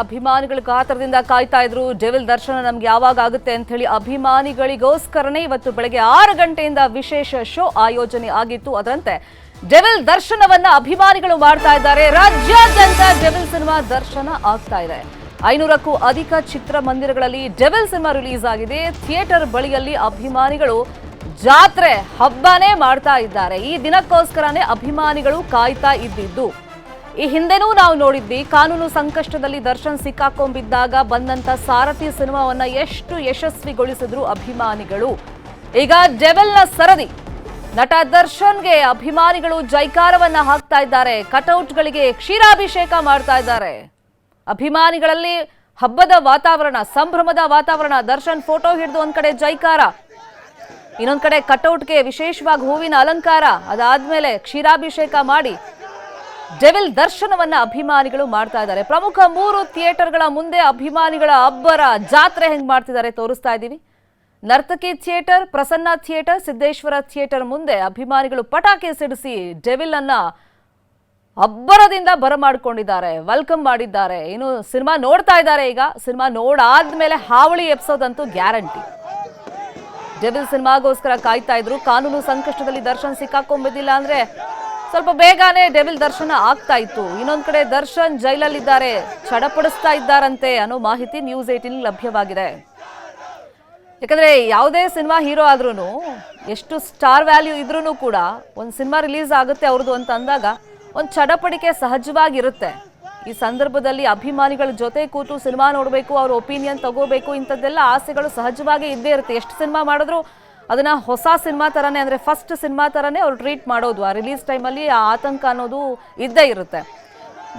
ಅಭಿಮಾನಿಗಳು ಕಾತರದಿಂದ ಕಾಯ್ತಾ ಇದ್ರು. ಡೆವಿಲ್ ದರ್ಶನ ನಮ್ಗೆ ಯಾವಾಗ ಆಗುತ್ತೆ ಅಂತ ಹೇಳಿ ಅಭಿಮಾನಿಗಳಿಗೋಸ್ಕರನೇ ಇವತ್ತು ಬೆಳಗ್ಗೆ 6 ಗಂಟೆಯಿಂದ ವಿಶೇಷ ಶೋ ಆಯೋಜನೆ ಆಗಿತ್ತು. ಅದರಂತೆ ಡೆವಿಲ್ ದರ್ಶನವನ್ನ ಅಭಿಮಾನಿಗಳು ಮಾಡ್ತಾ ಇದ್ದಾರೆ. ರಾಜ್ಯಾದ್ಯಂತ ಡೆವಿಲ್ ಸಿನಿಮಾ ದರ್ಶನ ಆಗ್ತಾ ಇದೆ. 500ಕ್ಕೂ ಅಧಿಕ ಚಿತ್ರಮಂದಿರಗಳಲ್ಲಿ ಡೆವಿಲ್ ಸಿನಿಮಾ ರಿಲೀಸ್ ಆಗಿದೆ. ಥಿಯೇಟರ್ ಬಳಿಯಲ್ಲಿ ಅಭಿಮಾನಿಗಳು ಜಾತ್ರೆ ಹಬ್ಬನೇ ಮಾಡ್ತಾ ಇದ್ದಾರೆ. ಈ ದಿನಕ್ಕೋಸ್ಕರನೇ ಅಭಿಮಾನಿಗಳು ಕಾಯ್ತಾ ಇದ್ದಿದ್ದು. ಈ ಹಿಂದೆನೂ ನಾವು ನೋಡಿದ್ವಿ, ಕಾನೂನು ಸಂಕಷ್ಟದಲ್ಲಿ ದರ್ಶನ್ ಸಿಕ್ಕಾಕೊಂಡಿದ್ದಾಗ ಬಂದಂತ ಸಾರಥಿ ಸಿನಿಮಾವನ್ನ ಎಷ್ಟು ಯಶಸ್ವಿಗೊಳಿಸಿದ್ರು ಅಭಿಮಾನಿಗಳು. ಈಗ ಡೆವಿಲ್ನ ಸರದಿ ನಟ ದರ್ಶನ್ಗೆ ಅಭಿಮಾನಿಗಳು ಜೈಕಾರವನ್ನ ಹಾಕ್ತಾ ಇದ್ದಾರೆ. ಕಟೌಟ್ಗಳಿಗೆ ಕ್ಷೀರಾಭಿಷೇಕ ಮಾಡ್ತಾ ಇದ್ದಾರೆ. ಅಭಿಮಾನಿಗಳಲ್ಲಿ ಹಬ್ಬದ ವಾತಾವರಣ, ಸಂಭ್ರಮದ ವಾತಾವರಣ. ದರ್ಶನ್ ಫೋಟೋ ಹಿಡಿದು ಒಂದ್ ಕಡೆ ಜೈಕಾರ, ಇನ್ನೊಂದ್ ಕಡೆ ಕಟೌಟ್ಗೆ ವಿಶೇಷವಾಗಿ ಹೂವಿನ ಅಲಂಕಾರ, ಅದಾದ್ಮೇಲೆ ಕ್ಷೀರಾಭಿಷೇಕ ಮಾಡಿ ಡೆವಿಲ್ ದರ್ಶನವನ್ನ ಅಭಿಮಾನಿಗಳು ಮಾಡ್ತಾ ಇದ್ದಾರೆ. ಪ್ರಮುಖ 3 ಥಿಯೇಟರ್ಗಳ ಮುಂದೆ ಅಭಿಮಾನಿಗಳ ಅಬ್ಬರ ಜಾತ್ರೆ ಹೆಂಗ್ ಮಾಡ್ತಿದ್ದಾರೆ ತೋರಿಸ್ತಾ ಇದ್ದೀವಿ. Nartaki theatre, Prasanna theatre, Siddeshwara theatre ಮುಂದೆ ಅಭಿಮಾನಿಗಳು ಪಟಾಕಿ ಸಿಡಿಸಿ ಡೆವಿಲ್ ಅನ್ನ ಅಬ್ಬರದಿಂದ ಬರಮಾಡ್ಕೊಂಡಿದ್ದಾರೆ, ವೆಲ್ಕಮ್ ಮಾಡಿದ್ದಾರೆ. ಇನ್ನು ಸಿನಿಮಾ ನೋಡ್ತಾ ಇದ್ದಾರೆ. ಈಗ ಸಿನಿಮಾ ನೋಡಾದ್ಮೇಲೆ ಹಾವಳಿ ಎಪ್ಸೋದಂತೂ ಗ್ಯಾರಂಟಿ. ಡೆವಿಲ್ ಸಿನಿಮಾಗೋಸ್ಕರ ಕಾಯ್ತಾ ಇದ್ರು. ಕಾನೂನು ಸಂಕಷ್ಟದಲ್ಲಿ ದರ್ಶನ್ ಸಿಕ್ಕಾಕೊಂಬಿದ್ದಿಲ್ಲ ಅಂದ್ರೆ ಸ್ವಲ್ಪ ಬೇಗನೆ ಡೆವಿಲ್ ದರ್ಶನ ಆಗ್ತಾ ಇತ್ತು. ಇನ್ನೊಂದ್ ಕಡೆ ದರ್ಶನ್ ಜೈಲಲ್ಲಿದ್ದಾರೆ, ಚಡಪಡಿಸ್ತಾ ಇದ್ದಾರಂತೆ ಅನ್ನೋ ಮಾಹಿತಿ ನ್ಯೂಸ್ 18 ಲಭ್ಯವಾಗಿದೆ. ಯಾಕಂದ್ರೆ ಯಾವುದೇ ಸಿನಿಮಾ ಹೀರೋ ಆದ್ರೂ ಎಷ್ಟು ಸ್ಟಾರ್ ವ್ಯಾಲ್ಯೂ ಇದ್ರೂ ಕೂಡ ಒಂದು ಸಿನಿಮಾ ರಿಲೀಸ್ ಆಗುತ್ತೆ ಅವ್ರದ್ದು ಅಂತ ಅಂದಾಗ ಒಂದು ಚಡಪಡಿಕೆ ಸಹಜವಾಗಿರುತ್ತೆ. ಈ ಸಂದರ್ಭದಲ್ಲಿ ಅಭಿಮಾನಿಗಳ ಜೊತೆ ಕೂತು ಸಿನಿಮಾ ನೋಡಬೇಕು, ಅವ್ರ ಒಪಿನಿಯನ್ ತಗೋಬೇಕು, ಇಂಥದ್ದೆಲ್ಲ ಆಸೆಗಳು ಸಹಜವಾಗಿ ಇದ್ದೇ ಇರುತ್ತೆ. ಎಷ್ಟು ಸಿನಿಮಾ ಮಾಡಿದ್ರು ಅದನ್ನ ಹೊಸ ಸಿನಿಮಾ ತರನೇ, ಅಂದ್ರೆ ಫಸ್ಟ್ ಸಿನಿಮಾ ತರನೇ ಅವ್ರು ಟ್ರೀಟ್ ಮಾಡೋದು. ಆ ರಿಲೀಸ್ ಟೈಮಲ್ಲಿ ಆ ಆತಂಕ ಅನ್ನೋದು ಇದ್ದೇ ಇರುತ್ತೆ.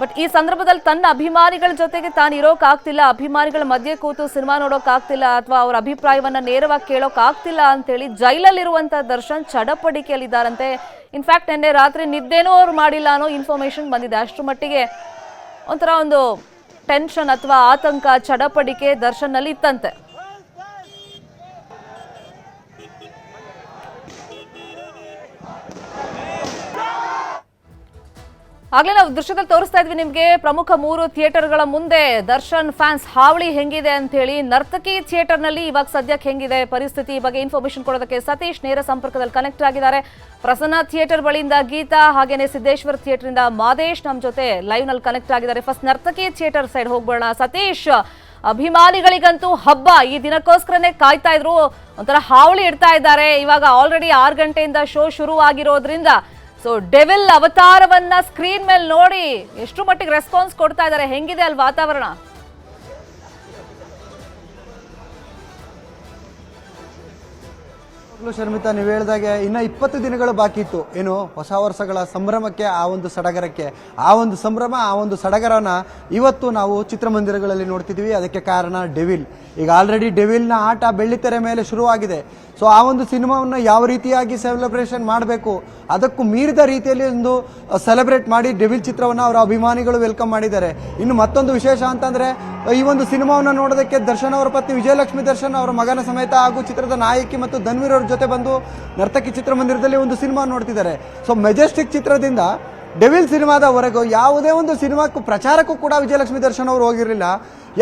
ಬಟ್ ಈ ಸಂದರ್ಭದಲ್ಲಿ ತನ್ನ ಅಭಿಮಾನಿಗಳ ಜೊತೆಗೆ ತಾನು ಇರೋಕ್ಕಾಗ್ತಿಲ್ಲ, ಅಭಿಮಾನಿಗಳ ಮಧ್ಯೆ ಕೂತು ಸಿನಿಮಾ ನೋಡೋಕ್ಕಾಗ್ತಿಲ್ಲ, ಅಥವಾ ಅವ್ರ ಅಭಿಪ್ರಾಯವನ್ನ ನೇರವಾಗಿ ಕೇಳೋಕ್ಕಾಗ್ತಿಲ್ಲ ಅಂತೇಳಿ ಜೈಲಲ್ಲಿರುವಂತ ದರ್ಶನ್ ಚಡಪಡಿಕೆಯಲ್ಲಿದ್ದಾರಂತೆ. ಇನ್ಫ್ಯಾಕ್ಟ್ ನಿನ್ನೆ ರಾತ್ರಿ ನಿದ್ದೆನೂ ಅವ್ರು ಮಾಡಿಲ್ಲ ಅನ್ನೋ ಇನ್ಫಾರ್ಮೇಶನ್ ಬಂದಿದೆ. ಅಷ್ಟರ ಮಟ್ಟಿಗೆ ಒಂಥರ ಒಂದು ಟೆನ್ಷನ್ ಅಥವಾ ಆತಂಕ, ಚಡಪಡಿಕೆ ದರ್ಶನ್ನಲ್ಲಿ ಇತ್ತಂತೆ. ಆಗ್ಲೇ ನಾವು ದೃಶ್ಯದಲ್ಲಿ ತೋರಿಸ್ತಾ ಇದ್ವಿ ನಿಮ್ಗೆ. ಪ್ರಮುಖ 3 ಥಿಯೇಟರ್ಗಳ ಮುಂದೆ ದರ್ಶನ್ ಫ್ಯಾನ್ಸ್ ಹಾವಳಿ ಹೆಂಗಿದೆ ಅಂತ ಹೇಳಿ. ನರ್ತಕಿ ಥಿಯೇಟರ್ ನಲ್ಲಿ ಇವಾಗ ಸದ್ಯಕ್ಕೆ ಹೆಂಗಿದೆ ಪರಿಸ್ಥಿತಿ ಬಗ್ಗೆ ಇನ್ಫಾರ್ಮೇಶನ್ ಕೊಡೋದಕ್ಕೆ ಸತೀಶ್ ನೇರ ಸಂಪರ್ಕದಲ್ಲಿ ಕನೆಕ್ಟ್ ಆಗಿದ್ದಾರೆ. ಪ್ರಸನ್ನ ಥಿಯೇಟರ್ ಬಳಿಯಿಂದ ಗೀತಾ, ಹಾಗೇನೆ ಸಿದ್ದೇಶ್ವರ ಥಿಯೇಟರ್ ಇಂದ ಮಾದೇಶ್ ನಮ್ಮ ಜೊತೆ ಲೈವ್ ನಲ್ಲಿ ಕನೆಕ್ಟ್ ಆಗಿದ್ದಾರೆ. ಫಸ್ಟ್ ನರ್ತಕಿ ಥಿಯೇಟರ್ ಸೈಡ್ ಹೋಗ್ಬೋಣ. ಸತೀಶ್, ಅಭಿಮಾನಿಗಳಿಗಂತೂ ಹಬ್ಬ, ಈ ದಿನಕ್ಕೋಸ್ಕರನೇ ಕಾಯ್ತಾ ಇದ್ರು, ಒಂಥರ ಹಾವಳಿ ಇಡ್ತಾ ಇದ್ದಾರೆ. ಇವಾಗ ಆಲ್ರೆಡಿ 6 ಗಂಟೆಯಿಂದ ಶೋ ಶುರು ಆಗಿರೋದ್ರಿಂದ ಸೊ ಡೆವಿಲ್ ಅವತಾರವನ್ನ ಸ್ಕ್ರೀನ್ ಮೇಲೆ ನೋಡಿ ಎಷ್ಟು ಮಟ್ಟಿಗೆ ರೆಸ್ಪಾನ್ಸ್ ಕೊಡ್ತಾ ಇದ್ದಾರೆ, ಹೆಂಗಿದೆ ಅಲ್ಲಿ ವಾತಾವರಣ? ಶರ್ಮಿತಾ, ನೀವು ಹೇಳಿದಾಗೆ ಇನ್ನ 20 ದಿನಗಳು ಬಾಕಿ ಇತ್ತು ಏನು ಹೊಸ ವರ್ಷಗಳ ಸಂಭ್ರಮಕ್ಕೆ, ಆ ಒಂದು ಸಡಗರಕ್ಕೆ. ಆ ಒಂದು ಸಂಭ್ರಮ, ಆ ಒಂದು ಸಡಗರನ ಇವತ್ತು ನಾವು ಚಿತ್ರಮಂದಿರಗಳಲ್ಲಿ ನೋಡ್ತಿದ್ವಿ. ಅದಕ್ಕೆ ಕಾರಣ ಡೆವಿಲ್. ಈಗ ಆಲ್ರೆಡಿ ಡೆವಿಲ್ನ ಆಟ ಬೆಳ್ಳಿತೆರೆ ಮೇಲೆ ಶುರುವಾಗಿದೆ. ಸೊ ಆ ಒಂದು ಸಿನಿಮಾವನ್ನು ಯಾವ ರೀತಿಯಾಗಿ ಸೆಲೆಬ್ರೇಷನ್ ಮಾಡಬೇಕು, ಅದಕ್ಕೂ ಮೀರಿದ ರೀತಿಯಲ್ಲಿ ಒಂದು ಸೆಲೆಬ್ರೇಟ್ ಮಾಡಿ ಡೆವಿಲ್ ಚಿತ್ರವನ್ನು ಅವರ ಅಭಿಮಾನಿಗಳು ವೆಲ್ಕಮ್ ಮಾಡಿದ್ದಾರೆ. ಇನ್ನು ಮತ್ತೊಂದು ವಿಶೇಷ ಅಂತಂದ್ರೆ, ಈ ಒಂದು ಸಿನಿಮಾವನ್ನು ನೋಡೋದಕ್ಕೆ ದರ್ಶನ್ ಅವರ ಪತ್ನಿ ವಿಜಯಲಕ್ಷ್ಮಿ ದರ್ಶನ್ ಅವರ ಮಗನ ಸಮೇತ ಹಾಗೂ ಚಿತ್ರದ ನಾಯಕಿ ಮತ್ತು ಧನ್ವೀರ್ ಅವ್ರ ಜೊತೆ ಬಂದು ನರ್ತಕಿ ಚಿತ್ರಮಂದಿರದಲ್ಲಿ ಒಂದು ಸಿನಿಮಾ ನೋಡ್ತಿದ್ದಾರೆ. ಸೊ ಮೆಜೆಸ್ಟಿಕ್ ಚಿತ್ರದಿಂದ ಡೆವಿಲ್ ಸಿನಿಮಾದವರೆಗೂ ಯಾವುದೇ ಒಂದು ಸಿನಿಮಾಕ್ಕೂ ಪ್ರಚಾರಕ್ಕೂ ಕೂಡ ವಿಜಯಲಕ್ಷ್ಮಿ ದರ್ಶನ್ ಅವರು ಹೋಗಿರಲಿಲ್ಲ.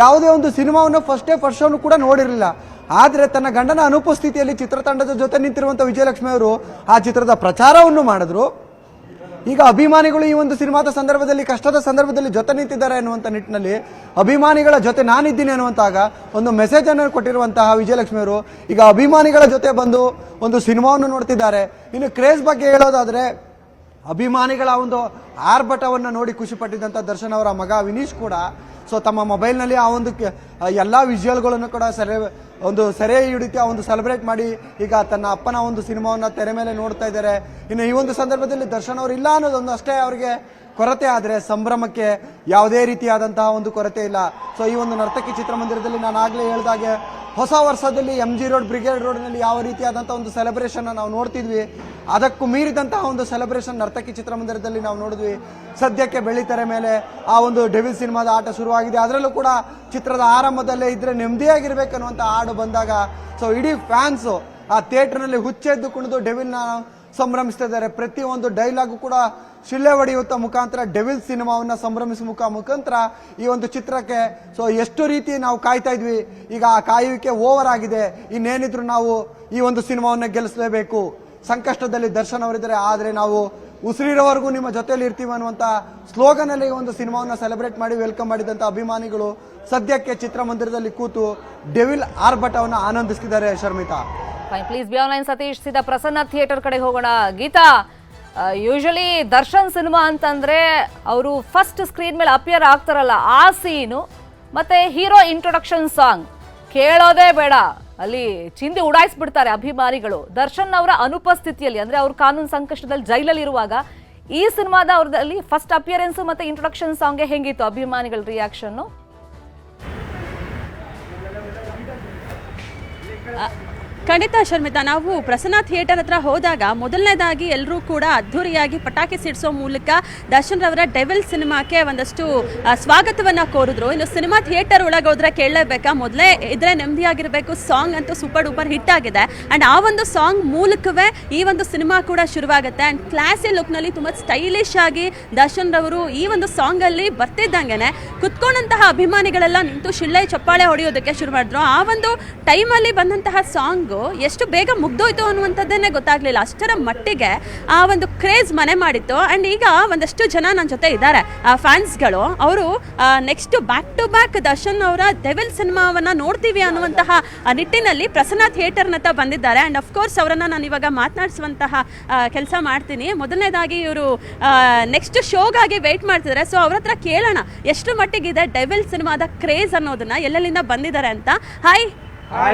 ಯಾವುದೇ ಒಂದು ಸಿನಿಮಾವನ್ನು ಫಸ್ಟ್ ಶೋನು ಕೂಡ ನೋಡಿರಲಿಲ್ಲ. ಆದರೆ ತನ್ನ ಗಂಡನ ಅನುಪಸ್ಥಿತಿಯಲ್ಲಿ ಚಿತ್ರತಂಡದ ಜೊತೆ ನಿಂತಿರುವಂಥ ವಿಜಯಲಕ್ಷ್ಮಿ ಅವರು ಆ ಚಿತ್ರದ ಪ್ರಚಾರವನ್ನು ಮಾಡಿದ್ರು. ಈಗ ಅಭಿಮಾನಿಗಳು ಈ ಒಂದು ಸಿನಿಮಾದ ಸಂದರ್ಭದಲ್ಲಿ, ಕಷ್ಟದ ಸಂದರ್ಭದಲ್ಲಿ ಜೊತೆ ನಿಂತಿದ್ದಾರೆ ಅನ್ನುವಂಥ ನಿಟ್ಟಿನಲ್ಲಿ ಅಭಿಮಾನಿಗಳ ಜೊತೆ ನಾನಿದ್ದೀನಿ ಅನ್ನುವಂತಾಗ ಒಂದು ಮೆಸೇಜ್ ಅನ್ನು ಕೊಟ್ಟಿರುವಂತಹ ವಿಜಯಲಕ್ಷ್ಮಿ ಅವರು ಈಗ ಅಭಿಮಾನಿಗಳ ಜೊತೆ ಬಂದು ಒಂದು ಸಿನಿಮಾವನ್ನು ನೋಡ್ತಿದ್ದಾರೆ. ಇನ್ನು ಕ್ರೇಜ್ ಬಗ್ಗೆ ಹೇಳೋದಾದ್ರೆ, ಅಭಿಮಾನಿಗಳ ಒಂದು ಆರ್ಭಟವನ್ನು ನೋಡಿ ಖುಷಿ ಪಟ್ಟಿದ್ದಂಥ ದರ್ಶನ್ ಅವರ ಮಗ ವಿನೀಶ್ ಕೂಡ ಸೊ ತಮ್ಮ ಮೊಬೈಲ್ನಲ್ಲಿ ಆ ಒಂದು ಎಲ್ಲ ವಿಜುವಲ್ಗಳನ್ನು ಕೂಡ ಸೆರೆ ಹಿಡಿತು ಆ ಒಂದು ಸೆಲೆಬ್ರೇಟ್ ಮಾಡಿ ಈಗ ತನ್ನ ಅಪ್ಪನ ಒಂದು ಸಿನಿಮಾವನ್ನು ತೆರೆ ಮೇಲೆ ನೋಡ್ತಾ ಇದ್ದಾರೆ. ಇನ್ನು ಈ ಒಂದು ಸಂದರ್ಭದಲ್ಲಿ ದರ್ಶನ್ ಅವರು ಇಲ್ಲ ಅನ್ನೋದೊಂದು ಅಷ್ಟೇ ಅವರಿಗೆ ಕೊರತೆ, ಆದರೆ ಸಂಭ್ರಮಕ್ಕೆ ಯಾವುದೇ ರೀತಿಯಾದಂತಹ ಒಂದು ಕೊರತೆ ಇಲ್ಲ. ಸೊ ಈ ಒಂದು ನರ್ತಕಿ ಚಿತ್ರಮಂದಿರದಲ್ಲಿ ನಾನು ಆಗಲೇ ಹೇಳಿದಾಗೆ ಹೊಸ ವರ್ಷದಲ್ಲಿ MG ರೋಡ್, ಬ್ರಿಗೇಡ್ ರೋಡ್ನಲ್ಲಿ ಯಾವ ರೀತಿಯಾದಂಥ ಒಂದು ಸೆಲೆಬ್ರೇಷನ್ ನಾವು ನೋಡ್ತಿದ್ವಿ, ಅದಕ್ಕೂ ಮೀರಿದಂತಹ ಒಂದು ಸೆಲೆಬ್ರೇಷನ್ ನರ್ತಕಿ ಚಿತ್ರಮಂದಿರದಲ್ಲಿ ನಾವು ನೋಡಿದ್ವಿ. ಸದ್ಯಕ್ಕೆ ಬೆಳ್ಳಿತೆರೆ ಮೇಲೆ ಆ ಒಂದು ಡೆವಿಲ್ ಸಿನಿಮಾದ ಆಟ ಶುರುವಾಗಿದೆ. ಅದರಲ್ಲೂ ಕೂಡ ಚಿತ್ರದ ಆರಂಭದಲ್ಲೇ ಇದ್ರೆ ನೆಮ್ಮದಿಯಾಗಿರ್ಬೇಕನ್ನುವಂಥ ಹಾಡು ಬಂದಾಗ ಸೊ ಇಡೀ ಫ್ಯಾನ್ಸು ಆ ಥಿಯೇಟರ್ನಲ್ಲಿ ಹುಚ್ಚೆದ್ದು ಕುಣಿದು ಡೆವಿಲ್ನ ಸಂಭ್ರಮಿಸ್ತಾ ಇದ್ದಾರೆ. ಪ್ರತಿಯೊಂದು ಡೈಲಾಗು ಕೂಡ ಶಿಳ್ಳೆ ಹೊಡೆಯುವ ಮುಖಾಂತರ ಡೆವಿಲ್ ಸಿನಿಮಾವನ್ನ ಸಂಭ್ರಮಿಸುವ ಮುಖಾಂತರ ಈ ಒಂದು ಚಿತ್ರಕ್ಕೆ ಎಷ್ಟು ರೀತಿ ನಾವು ಕಾಯ್ತಾ ಇದ್ವಿ, ಈಗ ಆ ಕಾಯುವಿಕೆ ಓವರ್ ಆಗಿದೆ. ಇನ್ನೇನಿದ್ರು ನಾವು ಈ ಒಂದು ಸಿನಿಮಾವನ್ನ ಗೆಲ್ಲಿಸಲೇಬೇಕು. ಸಂಕಷ್ಟದಲ್ಲಿ ದರ್ಶನ್ ಅವರಿದ್ದಾರೆ, ಆದರೆ ನಾವು ಉಸಿರಿರೋವರೆಗೂ ನಿಮ್ಮ ಜೊತೆಲಿ ಇರ್ತೀವಿ ಅನ್ನುವಂತ ಸ್ಲೋಗನ್ ಅಲ್ಲಿ ಒಂದು ಸಿನಿಮಾವನ್ನ ಸೆಲೆಬ್ರೇಟ್ ಮಾಡಿ ವೆಲ್ಕಮ್ ಮಾಡಿದಂತ ಅಭಿಮಾನಿಗಳು ಸದ್ಯಕ್ಕೆ ಚಿತ್ರಮಂದಿರದಲ್ಲಿ ಕೂತು ಡೆವಿಲ್ ಆರ್ಭಟವನ್ನ ಆನಂದಿಸ್ತಿದ್ದಾರೆ. Sharmitha, please be online. Satish ಸೀದಾ ಪ್ರಸನ್ನ ಥಿಯೇಟರ್ ಕಡೆ ಹೋಗೋಣ. ಗೀತಾ, ಯೂಶಲಿ ದರ್ಶನ್ ಸಿನಿಮಾ ಅಂತಂದ್ರೆ ಅವರು ಫಸ್ಟ್ ಸ್ಕ್ರೀನ್ ಮೇಲೆ ಅಪಿಯರ್ ಆಗ್ತಾರಲ್ಲ, ಆ ಸೀನು ಮತ್ತೆ ಹೀರೋ ಇಂಟ್ರೊಡಕ್ಷನ್ ಸಾಂಗ್ ಕೇಳೋದೇ ಬೇಡ, ಅಲ್ಲಿ ಚಿಂದಿ ಉಡಾಯಿಸ್ಬಿಡ್ತಾರೆ ಅಭಿಮಾನಿಗಳು. ದರ್ಶನ್ ಅವರ ಅನುಪಸ್ಥಿತಿಯಲ್ಲಿ, ಅಂದ್ರೆ ಅವ್ರ ಕಾನೂನು ಸಂಕಷ್ಟದಲ್ಲಿ ಜೈಲಲ್ಲಿ ಇರುವಾಗ ಈ ಸಿನಿಮಾದ ಅವ್ರದಲ್ಲಿ ಫಸ್ಟ್ ಅಪಿಯರೆನ್ಸ್ ಮತ್ತೆ ಇಂಟ್ರೊಡಕ್ಷನ್ ಸಾಂಗ್ಗೆ ಹೆಂಗಿತ್ತು ಅಭಿಮಾನಿಗಳ ರಿಯಾಕ್ಷನ್? ಖಂಡಿತ ಶರ್ಮಿತಾ, ನಾವು ಪ್ರಸನ್ನ ಥಿಯೇಟರ್ ಹತ್ರ ಹೋದಾಗ ಮೊದಲನೇದಾಗಿ ಎಲ್ಲರೂ ಕೂಡ ಅದ್ಧೂರಿಯಾಗಿ ಪಟಾಕಿ ಸಿಡಿಸೋ ಮೂಲಕ ದರ್ಶನ್ ರವರ ಡೆವಿಲ್ ಸಿನಿಮಾಕ್ಕೆ ಒಂದಷ್ಟು ಸ್ವಾಗತವನ್ನು ಕೋರಿದ್ರು. ಇನ್ನು ಸಿನಿಮಾ ಥಿಯೇಟರ್ ಒಳಗೆ ಹೋದ್ರೆ ಕೇಳಲೇಬೇಕಾ, ಮೊದಲೇ ಇದ್ರೆ ನೆಮ್ಮದಿಯಾಗಿರಬೇಕು ಸಾಂಗ್ ಅಂತೂ ಸೂಪರ್ ಡೂಪರ್ ಹಿಟ್ ಆಗಿದೆ. ಆ್ಯಂಡ್ ಆ ಒಂದು ಸಾಂಗ್ ಮೂಲಕವೇ ಈ ಒಂದು ಸಿನಿಮಾ ಕೂಡ ಶುರುವಾಗುತ್ತೆ. ಆ್ಯಂಡ್ ಕ್ಲಾಸಿ ಲುಕ್ನಲ್ಲಿ ತುಂಬ ಸ್ಟೈಲಿಶ್ ಆಗಿ ದರ್ಶನ್ ರವರು ಈ ಒಂದು ಸಾಂಗಲ್ಲಿ ಬರ್ತಿದ್ದಂಗೆ ಕುತ್ಕೊಂಡಂತಹ ಅಭಿಮಾನಿಗಳೆಲ್ಲ ನಿಂತು ಶಿಳ್ಳೆ ಚಪ್ಪಾಳೆ ಹೊಡೆಯೋದಕ್ಕೆ ಶುರು ಮಾಡಿದ್ರು. ಆ ಒಂದು ಟೈಮಲ್ಲಿ ಬಂದಂತಹ ಸಾಂಗ್ ಎಷ್ಟು ಬೇಗ ಮುಗ್ದೋಯ್ತು ಅನ್ನುವಂಥದ್ದೇನೆ ಗೊತ್ತಾಗ್ಲಿಲ್ಲ. ಅಷ್ಟರ ಮಟ್ಟಿಗೆ ಆ ಒಂದು ಕ್ರೇಜ್ ಮನೆ ಮಾಡಿತ್ತು. ಅಂಡ್ ಈಗ ಒಂದಷ್ಟು ಜನ ನನ್ನ ಜೊತೆ ಇದ್ದಾರೆ, ಫ್ಯಾನ್ಸ್ಗಳು. ಅವರು next back to back Darshan ಅವರ ಡೆವಿಲ್ ಸಿನಿಮಾವನ್ನ ನೋಡ್ತೀವಿ ಅನ್ನುವಂತಹ ನಿಟ್ಟಿನಲ್ಲಿ ಪ್ರಸನ್ನ ಥಿಯೇಟರ್ನತ್ತ ಬಂದಿದ್ದಾರೆ. ಅಂಡ್ ಅಫ್ಕೋರ್ಸ್ ಅವರನ್ನ ನಾನು ಇವಾಗ ಮಾತನಾಡಿಸುವಂತಹ ಕೆಲಸ ಮಾಡ್ತೀನಿ. ಮೊದಲನೇದಾಗಿ ಇವರು ನೆಕ್ಸ್ಟ್ ಶೋಗಾಗಿ ವೇಟ್ ಮಾಡ್ತಿದ್ದಾರೆ. ಸೊ ಅವ್ರ ಹತ್ರ ಕೇಳೋಣ ಎಷ್ಟು ಮಟ್ಟಿಗಿದೆ ಡೆವಿಲ್ ಸಿನಿಮಾದ ಕ್ರೇಜ್ ಅನ್ನೋದನ್ನ, ಎಲ್ಲೆಲ್ಲಿಂದ ಬಂದಿದ್ದಾರೆ ಅಂತ. ಹಾಯ್,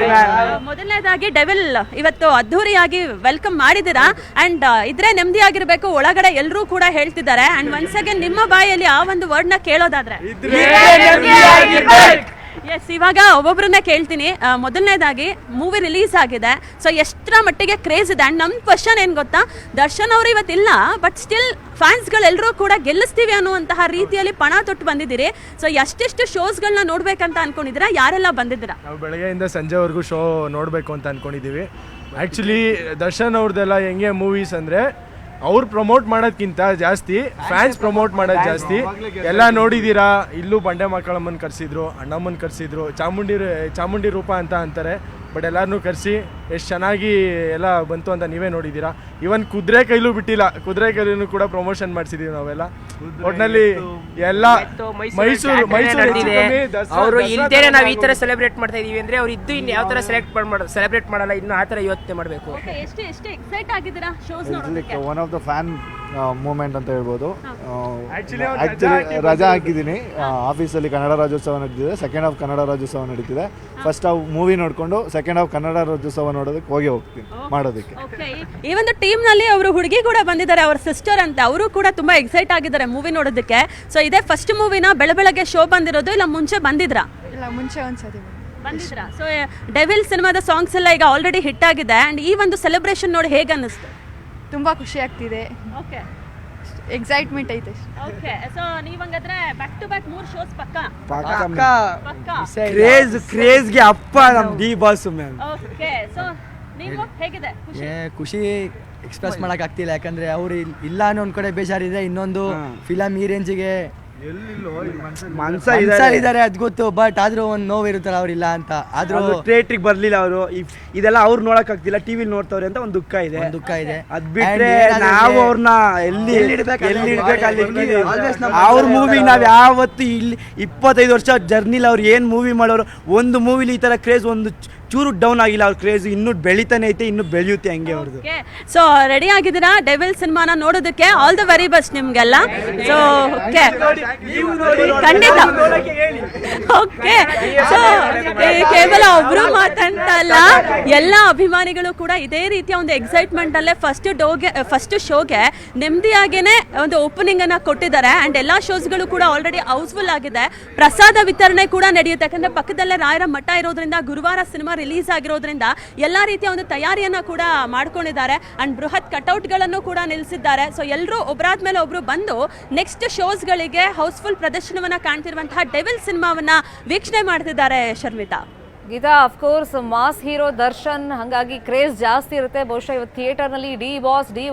ಮೊದಲನೇದಾಗಿ ಡೆವಿಲ್ ಇವತ್ತು ಅದ್ಧೂರಿಯಾಗಿ ವೆಲ್ಕಮ್ ಮಾಡಿದ್ದೀರಾ. ಅಂಡ್ ಇದ್ರೆ ನೆಮ್ಮದಿ ಆಗಿರ್ಬೇಕು ಒಳಗಡೆ ಎಲ್ಲರೂ ಕೂಡ ಹೇಳ್ತಿದ್ದಾರೆ. ಅಂಡ್ ಒನ್ಸ್ ಅಗೇನ್ ನಿಮ್ಮ ಬಾಯಲ್ಲಿ ಆ ಒಂದು ವರ್ಡ್ ನ ಕೇಳೋದಾದ್ರೆ ಎಸ್, ಇವಾಗ ಒಬ್ಬೊಬ್ಬರನ್ನ ಕೇಳ್ತೀನಿ. ಮೊದಲನೇದಾಗಿ ಮೂವಿ ರಿಲೀಸ್ ಆಗಿದೆ, ಸೊ ಎಷ್ಟರ ಮಟ್ಟಿಗೆ ಕ್ರೇಜ್ ಇದೆ. ಅಂಡ್ ನಮ್ಮ ಕ್ವಶನ್ ಏನು ಗೊತ್ತಾ, ದರ್ಶನ್ ಅವರು ಇವತ್ತಿಲ್ಲ, ಬಟ್ ಸ್ಟಿಲ್ ಫ್ಯಾನ್ಸ್ಗಳೆಲ್ಲರೂ ಕೂಡ ಗೆಲ್ಲಿಸ್ತೀವಿ ಅನ್ನುವಂತಹ ರೀತಿಯಲ್ಲಿ ಪಣ ತೊಟ್ಟು ಬಂದಿದ್ದೀರಿ. ಸೊ ಎಷ್ಟೆಷ್ಟು ಶೋಸ್ಗಳನ್ನ ನೋಡ್ಬೇಕಂತ ಅನ್ಕೊಂಡಿದ್ದೀರಾ, ಯಾರೆಲ್ಲ ಬಂದಿದ್ದೀರಾ? ನಾವು ಬೆಳಗ್ಗೆಯಿಂದ ಸಂಜೆವರೆಗೂ ಶೋ ನೋಡಬೇಕು ಅಂತ ಅನ್ಕೊಂಡಿದ್ದೀವಿ. ಆ್ಯಕ್ಚುಲಿ ದರ್ಶನ್ ಅವ್ರದ್ದೆಲ್ಲ ಹೆಂಗೆ ಮೂವೀಸ್ ಅಂದರೆ ಅವ್ರು ಪ್ರಮೋಟ್ ಮಾಡೋದ್ಕಿಂತ ಜಾಸ್ತಿ ಫ್ಯಾನ್ಸ್ ಪ್ರಮೋಟ್ ಮಾಡೋದು ಜಾಸ್ತಿ. ಎಲ್ಲ ನೋಡಿದ್ದೀರಾ, ಇಲ್ಲೂ ಬಂಡೆ ಮಕ್ಕಳಮ್ಮನ ಕರೆಸಿದ್ರು, ಅಣ್ಣಮ್ಮನ ಕರೆಸಿದ್ರು, ಚಾಮುಂಡಿ ರೂಪ ಅಂತ ಅಂತಾರೆ, ಬಟ್ ಎಲ್ಲರನ್ನೂ ಕರೆಸಿ ಎಷ್ಟು ಚೆನ್ನಾಗಿ ಎಲ್ಲ ಬಂತು ಅಂತ ನೀವೇ ನೋಡಿದ್ದೀರಾ. ಇವನ್ ಕುದುರೆ ಕೈಲೂ ಬಿಟ್ಟಿಲ್ಲ, ಕುದುರೆ ಕೈಲೂ ಕೂಡ ಪ್ರಮೋಷನ್ ಮಾಡಿಸಿದೀವಿ ನಾವೆಲ್ಲ. ಒಟ್ಟಿನಲ್ಲಿ ಎಲ್ಲ ಮೈಸೂರು ಅವರು ಇಲ್ದೇನೆ ನಾವು ಈ ತರ ಸೆಲೆಬ್ರೇಟ್ ಮಾಡ್ತಾ ಇದೀವಿ ಅಂದ್ರೆ ಅವ್ರು ಇದ್ದು ಇನ್ನು ಯಾವ ತರ ಸೆಲೆಬ್ರೇಟ್ ಮಾಡಲ್ಲ, ಇನ್ನು ಆ ತರ ಯೋಚನೆ ಮಾಡಬೇಕು. ಎಷ್ಟು ಎಕ್ಸೈಟ್ ಆಗಿದ್ದೀರಾ ಶೋಸ್ ನೋಡೋದಕ್ಕೆ? One of the fan moment ಅಂತ ಹೇಳ್ಬೋದು. ಆಕ್ಚುಲಿ ರಜಾ ಹಾಕಿದ್ದೀನಿ, ಆಫೀಸಲ್ಲಿ ಕನ್ನಡ ರಾಜ್ಯೋತ್ಸವ ನಡೀತಿದೆ, ಸೆಕೆಂಡ್ ಹಾಫ್ ಕನ್ನಡ ರಾಜ್ಯೋತ್ಸವ ನಡೀತಿದೆ. ಫಸ್ಟ್ ಹಾಫ್ ಮೂವಿ ನೋಡ್ಕೊಂಡು ಸೆಕೆಂಡ್ ಹಾಫ್ ಕನ್ನಡ ರಾಜ್ಯೋತ್ಸವ ನೋಡೋದಕ್ಕೆ ಹೋಗ್ತೀನಿ ಮಾಡೋದಕ್ಕೆ. ಈ ಒಂದು ಟೀಮ್ ನಲ್ಲಿ ಅವರು ಹುಡುಗಿ ಕೂಡ ಬಂದಿದ್ದಾರೆ, ಅವ್ರ ಸಿಸ್ಟರ್ ಅಂತ. ಅವರು ಕೂಡ ತುಂಬಾ ಎಕ್ಸೈಟ್ ಆಗಿದ್ದಾರೆ ಮೂವಿ ನೋಡೋದಕ್ಕೆ. ಸೊ ಇದೇ ಫಸ್ಟ್ ಮೂವಿನ ಬೆಳಗ್ಗೆ ಶೋ ಬಂದಿರೋದು, ಇಲ್ಲ ಮುಂಚೆ ಬಂದಿದ್ರಾ? ಇಲ್ಲ, ಮುಂಚೆ ಒಂದ್ಸತಿ ಬಂದಿದ್ರಾ? ಸೊ ಡೆವಿಲ್ ಸಿನಿಮಾದ ಸಾಂಗ್ಸ್ ಎಲ್ಲ ಈಗ ಆಲ್ರೆಡಿ ಹಿಟ್ ಆಗಿದೆ. ಅಂಡ್ ಈ ಒಂದು ಸೆಲೆಬ್ರೇಷನ್ ನೋಡಿ ಹೇಗೆ ಅನ್ನಿಸ್ತು? ತುಂಬಾ ಖುಷಿ ಆಗ್ತಿದೆ, ಓಕೆ, ಎಕ್ಸೈಟ್ಮೆಂಟ್ ಐತೆ. ಓಕೆ, ಸೊ ನೀವಂಗಾದ್ರೆ ಬ್ಯಾಕ್ ಟು ಬ್ಯಾಕ್ 3 ಶೋಸ್ ಪಕ್ಕಾ? ಕ್ರೇಜ್ಗೆ ಅಪ್ಪ ನಮ್ಮ D boss ma'am. Okay, so ನೀವು ಹೇಗಿದೆ ಖುಷಿ? ಖುಷಿ ಎಕ್ಸ್ಪ್ರೆಸ್ ಮಾಡಕ್ ಆಗ್ತಿಲ್ಲ, ಯಾಕಂದ್ರೆ ಅವ್ರು ಇಲ್ಲ ಅನ್ನೋ ಒಂದ್ ಕಡೆ ಬೇಜಾರಿದೆ, ಇನ್ನೊಂದು ಫಿಲಮ್ ಈ ರೇಂಜಿಗೆ ಇದಾರೆ ಅದ್ ಗೊತ್ತು, ಬಟ್ ಆದ್ರೂ ಒಂದ್ ನೋವು ಇರುತ್ತಲ್ಲ ಅವ್ರಿಲ್ಲ ಅಂತ. ಆದ್ರೂ ಥಿಯೇಟ್ರಿಗೆ ಬರ್ಲಿಲ್ಲ ಅವರು, ಇದೆಲ್ಲ ಅವ್ರು ನೋಡಕ್ ಆಗ್ತಿಲ್ಲ, ಟಿವಿ ನೋಡ್ತವ್ರೆ ಅಂತ ಒಂದು ದುಃಖ ಇದೆ. ಅದ್ ಬಿಟ್ರೆ ನಾವು ಅವ್ರನ್ನ ಎಲ್ಲಿ ಇಡ್ಬೇಕು ಅಲ್ಲಿ ಅವ್ರ ಮೂವಿ ನಾವ್ ಯಾವತ್ತು ಇಲ್ಲಿ 25 ವರ್ಷ ಜರ್ನಿಲಿ ಅವ್ರು ಏನ್ ಮೂವಿ ಮಾಡೋರು, ಒಂದು ಮೂವಿಲಿ ಈ ತರ ಕ್ರೇಜ್ ಒಂದು ಚೂರು ಡೌನ್ ಆಗಿಲ್ಲ. ಅವ್ರ ಕ್ರೇಜ್ ಇನ್ನೂ ಬೆಳಿತಾನೆ ಐತೆ, ಇನ್ನೂ ಬೆಳೆಯುತ್ತೆ ಹಂಗೆ ಅವ್ರದ್ದು. ಸೊ ರೆಡಿ ಆಗಿದ್ದೀರಾ ಡೆವಿಲ್ ಸಿನಿಮಾನ ನೋಡೋದಕ್ಕೆ? ಆಲ್ ದ ವೆರಿ ಬೆಸ್ಟ್ ನಿಮ್ಗೆಲ್ಲ. ಸೊ ಖಂಡಿತ. ಓಕೆ, ಸೊ ಕೇವಲ ಒಬ್ರು ಮಾತಂತಲ್ಲ, ಎಲ್ಲ ಅಭಿಮಾನಿಗಳು ಕೂಡ ಇದೇ ರೀತಿಯ ಒಂದು ಎಕ್ಸೈಟ್ಮೆಂಟ್ ಅಲ್ಲೇ ಫಸ್ಟ್ ಶೋಗೆ ನೆಮ್ಮದಿಯಾಗೇನೆ ಒಂದು ಓಪನಿಂಗ್ ಅನ್ನ ಕೊಟ್ಟಿದ್ದಾರೆ. ಅಂಡ್ ಎಲ್ಲಾ ಶೋಸ್ಗಳು ಕೂಡ ಆಲ್ರೆಡಿ ಹೌಸ್ಫುಲ್ ಆಗಿದೆ. ಪ್ರಸಾದ ವಿತರಣೆ ಕೂಡ ನಡೆಯುತ್ತೆ, ಯಾಕಂದ್ರೆ ಪಕ್ಕದಲ್ಲೇ ರಾಯರ ಮಠ ಇರೋದ್ರಿಂದ, ಗುರುವಾರ ಸಿನಿಮಾ ರಿಲೀಸ್ ಆಗಿರೋದ್ರಿಂದ ಎಲ್ಲಾ ರೀತಿಯ ಒಂದು ತಯಾರಿಯನ್ನ ಕೂಡ ಮಾಡ್ಕೊಂಡಿದ್ದಾರೆ. ಅಂಡ್ ಬೃಹತ್ ಕಟೌಟ್ಗಳನ್ನು ಕೂಡ ನಿಲ್ಲಿಸಿದ್ದಾರೆ. ಸೊ ಎಲ್ಲರೂ ಒಬ್ಬರಾದ್ಮೇಲೆ ಒಬ್ರು ಬಂದು ನೆಕ್ಸ್ಟ್ ಶೋಸ್ಗಳಿಗೆ ಹೌಸ್ಫುಲ್ ಪ್ರದರ್ಶನವನ್ನ ಕಾಣ್ತಿರುವಂತಹ ಡೆವಿಲ್ ಸಿನಿಮಾವನ್ನ ವೀಕ್ಷಣೆ ಮಾಡ್ತಿದ್ದಾರೆ. Sharmita, Geeta of course mass hero Darshan, ಹಾಗಾಗಿ ಕ್ರೇಜ್ ಜಾಸ್ತಿ ಇರುತ್ತೆ. ಬಹುಶಃ ಇವತ್ತು ಥಿಯೇಟರ್ನಲ್ಲಿ ಡಿ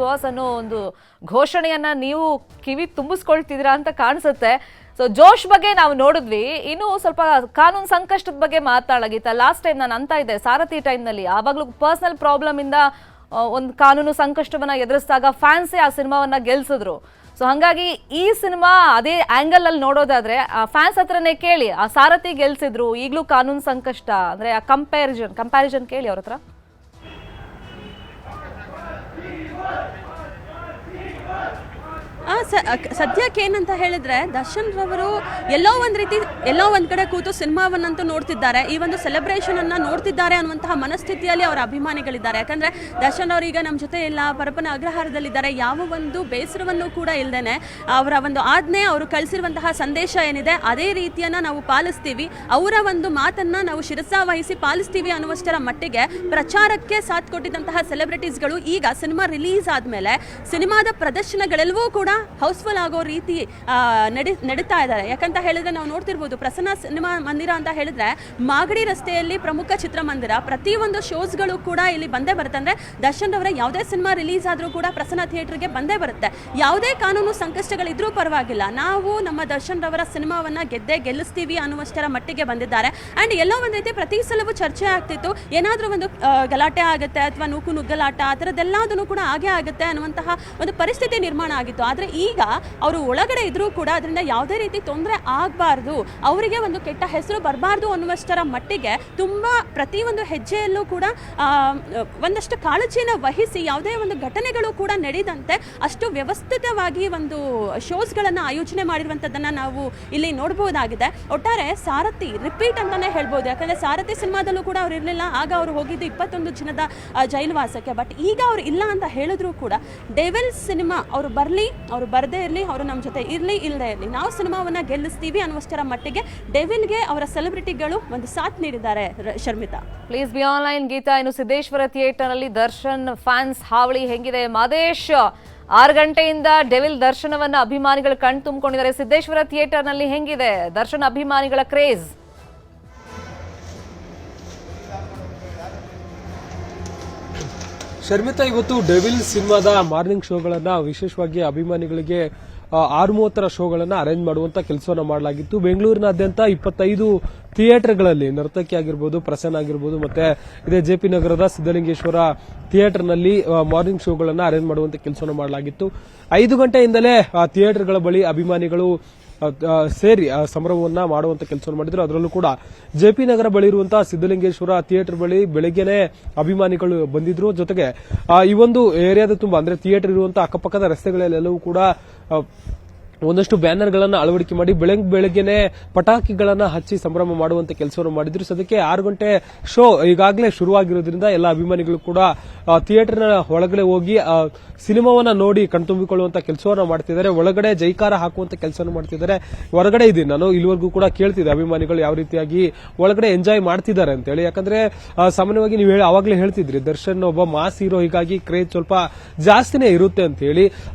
ಬಾಸ್ ಅನ್ನೋ ಒಂದು ಘೋಷಣೆಯನ್ನ ನೀವು ಕಿವಿ ತುಂಬಿಸ್ಕೊಳ್ತಿದ್ದೀರಾ ಅಂತ ಕಾಣಿಸುತ್ತೆ. ಸೊ ಜೋಶ್ ಬಗ್ಗೆ ನಾವು ನೋಡಿದ್ವಿ. ಇನ್ನು ಸ್ವಲ್ಪ ಕಾನೂನು ಸಂಕಷ್ಟದ ಬಗ್ಗೆ ಮಾತಾಡಲಾಗಿತ್ತ. ಲಾಸ್ಟ್ ಟೈಮ್ ನಾನು ಅಂತ ಇದ್ದೆ ಸಾರಥಿ ಟೈಮ್ನಲ್ಲಿ, ಆವಾಗಲೂ ಪರ್ಸನಲ್ ಪ್ರಾಬ್ಲಮ್ ಇಂದ ಒಂದು ಕಾನೂನು ಸಂಕಷ್ಟವನ್ನ ಎದುರಿಸಿದಾಗ ಫ್ಯಾನ್ಸೇ ಆ ಸಿನಿಮಾವನ್ನ ಗೆಲ್ಸಿದ್ರು. ಸೊ ಹಾಗಾಗಿ ಈ ಸಿನಿಮಾ ಅದೇ ಆಂಗಲ್ ಅಲ್ಲಿ ನೋಡೋದಾದ್ರೆ ಫ್ಯಾನ್ಸ್ ಹತ್ರನೇ ಕೇಳಿ, ಆ ಸಾರಥಿ ಗೆಲ್ಸಿದ್ರು, ಈಗಲೂ ಕಾನೂನು ಸಂಕಷ್ಟ ಅಂದ್ರೆ ಆ ಕಂಪ್ಯಾರಿಸನ್ ಕೇಳಿ ಅವ್ರ ಹತ್ರ. ಸದ್ಯಕ್ಕೆ ಏನಂತ ಹೇಳಿದ್ರೆ ದರ್ಶನ್ ರವರು ಎಲ್ಲೋ ಒಂದ್ ಕಡೆ ಕೂತು ಸಿನಿಮಾವನ್ನಂತೂ ನೋಡ್ತಿದ್ದಾರೆ, ಈ ಒಂದು ಸೆಲೆಬ್ರೇಷನ್ ಅನ್ನ ನೋಡ್ತಿದ್ದಾರೆ ಅನ್ನುವಂತಹ ಮನಸ್ಥಿತಿಯಲ್ಲಿ ಅವರ ಅಭಿಮಾನಿಗಳಿದ್ದಾರೆ. ಯಾಕಂದ್ರೆ ದರ್ಶನ್ ಅವರು ಈಗ ನಮ್ಮ ಜೊತೆ ಇಲ್ಲ, ಪರಪನ ಅಗ್ರಹಾರದಲ್ಲಿದ್ದಾರೆ, ಯಾವ ಒಂದು ಬೇಸರವನ್ನು ಕೂಡ ಇಲ್ದೇನೆ ಅವರ ಒಂದು ಆಜ್ಞೆ, ಅವರು ಕಳಿಸಿರುವಂತಹ ಸಂದೇಶ ಏನಿದೆ ಅದೇ ರೀತಿಯನ್ನ ನಾವು ಪಾಲಿಸ್ತೀವಿ, ಅವರ ಒಂದು ಮಾತನ್ನ ನಾವು ಶಿರಸಾವಹಿಸಿ ಪಾಲಿಸ್ತೀವಿ ಅನ್ನುವಷ್ಟರ ಮಟ್ಟಿಗೆ ಪ್ರಚಾರಕ್ಕೆ ಸಾಥ್ ಕೊಟ್ಟಿದ್ದಂತಹ ಸೆಲೆಬ್ರಿಟೀಸ್ಗಳು ಈಗ ಸಿನಿಮಾ ರಿಲೀಸ್ ಆದ್ಮೇಲೆ ಸಿನಿಮಾದ ಪ್ರದರ್ಶನಗಳೆಲ್ಲವೂ ಕೂಡ ಹೌಸ್ಫುಲ್ ಆಗೋ ರೀತಿ ನಡೀತಾ ಇದ್ದಾರೆ. ಯಾಕಂತ ಹೇಳಿದ್ರೆ ನಾವು ನೋಡ್ತಿರ್ಬೋದು, ಪ್ರಸನ್ನ ಸಿನಿಮಾ ಮಂದಿರ ಅಂತ ಹೇಳಿದ್ರೆ ಮಾಗಡಿ ರಸ್ತೆಯಲ್ಲಿ ಪ್ರಮುಖ ಚಿತ್ರಮಂದಿರ, ಪ್ರತಿಯೊಂದು ಶೋಸ್ಗಳು ಕೂಡ ಇಲ್ಲಿ ಬಂದೇ ಬರುತ್ತೆ. ಅಂದ್ರೆ ದರ್ಶನ್ ಅವರ ಯಾವುದೇ ಸಿನಿಮಾ ರಿಲೀಸ್ ಆದ್ರೂ ಕೂಡ ಪ್ರಸನ್ನ ಥಿಯೇಟರ್ಗೆ ಬಂದೇ ಬರುತ್ತೆ. ಯಾವುದೇ ಕಾನೂನು ಸಂಕಷ್ಟಗಳಿದ್ರೂ ಪರವಾಗಿಲ್ಲ, ನಾವು ನಮ್ಮ ದರ್ಶನ್ ರವರ ಸಿನಿಮಾವನ್ನ ಗೆಲ್ಲಿಸ್ತೀವಿ ಅನ್ನುವಷ್ಟರ ಮಟ್ಟಿಗೆ ಬಂದಿದ್ದಾರೆ. ಅಂಡ್ ಎಲ್ಲೋ ಒಂದ್ ರೀತಿ ಪ್ರತಿ ಸಲವೂ ಚರ್ಚೆ ಆಗ್ತಿತ್ತು, ಏನಾದ್ರೂ ಒಂದು ಗಲಾಟೆ ಆಗುತ್ತೆ ಅಥವಾ ನುಗ್ಗಲಾಟ ಆ ಥರದ್ದೆಲ್ಲದನ್ನು ಕೂಡ ಹಾಗೆ ಆಗುತ್ತೆ ಅನ್ನುವಂತಹ ಒಂದು ಪರಿಸ್ಥಿತಿ ನಿರ್ಮಾಣ ಆಗಿತ್ತು. ಆದ್ರೆ ಈಗ ಅವರು ಒಳಗಡೆ ಇದ್ರೂ ಕೂಡ ಅದರಿಂದ ಯಾವುದೇ ರೀತಿ ತೊಂದರೆ ಆಗಬಾರ್ದು, ಅವರಿಗೆ ಒಂದು ಕೆಟ್ಟ ಹೆಸರು ಬರಬಾರ್ದು ಅನ್ನುವಷ್ಟರ ಮಟ್ಟಿಗೆ ತುಂಬಾ ಪ್ರತಿಯೊಂದು ಹೆಜ್ಜೆಯಲ್ಲೂ ಕೂಡ ಒಂದಷ್ಟು ಕಾಳಜಿನ ವಹಿಸಿ ಯಾವುದೇ ಒಂದು ಘಟನೆಗಳು ಕೂಡ ನಡೆದಂತೆ ಅಷ್ಟು ವ್ಯವಸ್ಥಿತವಾಗಿ ಒಂದು ಶೋಸ್ಗಳನ್ನು ಆಯೋಜನೆ ಮಾಡಿರುವಂಥದ್ದನ್ನು ನಾವು ಇಲ್ಲಿ ನೋಡಬಹುದಾಗಿದೆ. ಒಟ್ಟಾರೆ ಸಾರಥಿ ರಿಪೀಟ್ ಅಂತಾನೆ ಹೇಳ್ಬೋದು. ಯಾಕಂದ್ರೆ ಸಾರಥಿ ಸಿನಿಮಾದಲ್ಲೂ ಕೂಡ ಅವ್ರು ಇರಲಿಲ್ಲ, ಆಗ ಅವರು ಹೋಗಿದ್ದು 21 ದಿನದ ಜೈಲುವಾಸಕ್ಕೆ. ಬಟ್ ಈಗ ಅವ್ರು ಇಲ್ಲ ಅಂತ ಹೇಳಿದ್ರು ಕೂಡ ಡೆವಿಲ್ ಸಿನಿಮಾ ಅವರು ಅವರು ಬರದೇ ಇರಲಿ, ಅವರು ನಮ್ಮ ಜೊತೆ ಇರಲಿ ಇಲ್ಲದೆ ಇರಲಿ, ನಾವು ಸಿನಿಮಾವನ್ನ ಗೆಲ್ಲಿಸ್ತೀವಿ ಅನ್ನುವಷ್ಟರ ಮಟ್ಟಿಗೆ ಡೆವಿಲ್ಗೆ ಅವರ ಸೆಲೆಬ್ರಿಟಿಗಳು ಒಂದು ಸಾಥ್ ನೀಡಿದ್ದಾರೆ. Sharmita, please be online. Geeta, ಇನ್ನು ಸಿದ್ದೇಶ್ವರ ಥಿಯೇಟರ್ ನಲ್ಲಿ ದರ್ಶನ್ ಫ್ಯಾನ್ಸ್ ಹಾವಳಿ ಹೆಂಗಿದೆ? ಮಾದೇಶ್, 6 ಗಂಟೆಯಿಂದ ಡೆವಿಲ್ ದರ್ಶನವನ್ನ ಅಭಿಮಾನಿಗಳು ಕಣ್ ತುಂಬಿಕೊಂಡಿದ್ದಾರೆ. ಸಿದ್ದೇಶ್ವರ ಥಿಯೇಟರ್ ನಲ್ಲಿ ಹೆಂಗಿದೆ ದರ್ಶನ್ ಅಭಿಮಾನಿಗಳ ಕ್ರೇಜ್? ಶರ್ಮಿತಾ, ಇವತ್ತು ಡೆವಿಲ್ ಸಿನಿಮಾದ ಮಾರ್ನಿಂಗ್ ಶೋಗಳನ್ನ ವಿಶೇಷವಾಗಿ ಅಭಿಮಾನಿಗಳಿಗೆ 6:30 ಶೋಗಳನ್ನ ಅರೇಂಜ್ ಮಾಡುವಂತ ಕೆಲಸವನ್ನ ಮಾಡಲಾಗಿತ್ತು. ಬೆಂಗಳೂರಿನಾದ್ಯಂತ 25 ಥಿಯೇಟರ್ಗಳಲ್ಲಿ ನರ್ತಕಿ ಆಗಿರ್ಬೋದು, ಪ್ರಸನ್ನ ಆಗಿರ್ಬೋದು, ಮತ್ತೆ ಇದೇ ಜೆಪಿ ನಗರದ ಸಿದ್ದಲಿಂಗೇಶ್ವರ ಥಿಯೇಟರ್ನಲ್ಲಿ ಮಾರ್ನಿಂಗ್ ಶೋಗಳನ್ನ ಅರೇಂಜ್ ಮಾಡುವಂತ ಕೆಲಸವನ್ನ ಮಾಡಲಾಗಿತ್ತು. 5 ಗಂಟೆಯಿಂದಲೇ ಥಿಯೇಟರ್ಗಳ ಬಳಿ ಅಭಿಮಾನಿಗಳು ಸೇರಿ ಸಂಭ್ರಮವನ್ನ ಮಾಡುವಂತ ಕೆಲಸವನ್ನು ಮಾಡಿದ್ರು. ಅದರಲ್ಲೂ ಕೂಡ ಜೆಪಿ ನಗರ ಬಳಿ ಇರುವಂತಹ ಸಿದ್ದಲಿಂಗೇಶ್ವರ ಥಿಯೇಟರ್ ಬಳಿ ಬೆಳಗ್ಗೆನೆ ಅಭಿಮಾನಿಗಳು ಬಂದಿದ್ರು. ಜೊತೆಗೆ ಈ ಒಂದು ಏರಿಯಾದ ತುಂಬಾ ಅಂದ್ರೆ ಥಿಯೇಟರ್ ಇರುವಂತಹ ಅಕ್ಕಪಕ್ಕದ ರಸ್ತೆಗಳಲ್ಲೆಲ್ಲವೂ ಕೂಡ ಒಂದಷ್ಟು ಬ್ಯಾನರ್ಗಳನ್ನ ಅಳವಡಿಕೆ ಮಾಡಿ ಬೆಳಗ್ಗೆನೆ ಪಟಾಕಿಗಳನ್ನ ಹಚ್ಚಿ ಸಂಭ್ರಮ ಮಾಡುವಂತ ಕೆಲಸವನ್ನು ಮಾಡಿದ್ರು. ಸದ್ಯಕ್ಕೆ 6 ಗಂಟೆ ಶೋ ಈಗಾಗಲೇ ಶುರುವಾಗಿರೋದ್ರಿಂದ ಎಲ್ಲ ಅಭಿಮಾನಿಗಳು ಕೂಡ ಥಿಯೇಟರ್ನ ಒಳಗಡೆ ಹೋಗಿ ಸಿನಿಮಾವನ್ನ ನೋಡಿ ಕಣ್ತುಂಬಿಕೊಳ್ಳುವಂತ ಕೆಲಸವನ್ನ ಮಾಡ್ತಿದ್ದಾರೆ. ಒಳಗಡೆ ಜೈಕಾರ ಹಾಕುವಂತ ಕೆಲಸವನ್ನು ಮಾಡ್ತಿದ್ದಾರೆ. ಹೊರಗಡೆ ಇದ್ದೀನಿ ನಾನು, ಇಲ್ಲಿವರೆಗೂ ಕೂಡ ಕೇಳ್ತಿದ್ದೆ ಅಭಿಮಾನಿಗಳು ಯಾವ ರೀತಿಯಾಗಿ ಒಳಗಡೆ ಎಂಜಾಯ್ ಮಾಡ್ತಿದ್ದಾರೆ ಅಂತ ಹೇಳಿ. ಯಾಕಂದ್ರೆ ಸಾಮಾನ್ಯವಾಗಿ ನೀವು ಅವಾಗಲೇ ಹೇಳ್ತಿದ್ರಿ ದರ್ಶನ್ ಒಬ್ಬ ಮಾಸ್ ಹೀರೋ, ಹೀಗಾಗಿ ಕ್ರೇಜ್ ಸ್ವಲ್ಪ ಜಾಸ್ತಿನೇ ಇರುತ್ತೆ ಅಂತ ಹೇಳಿ.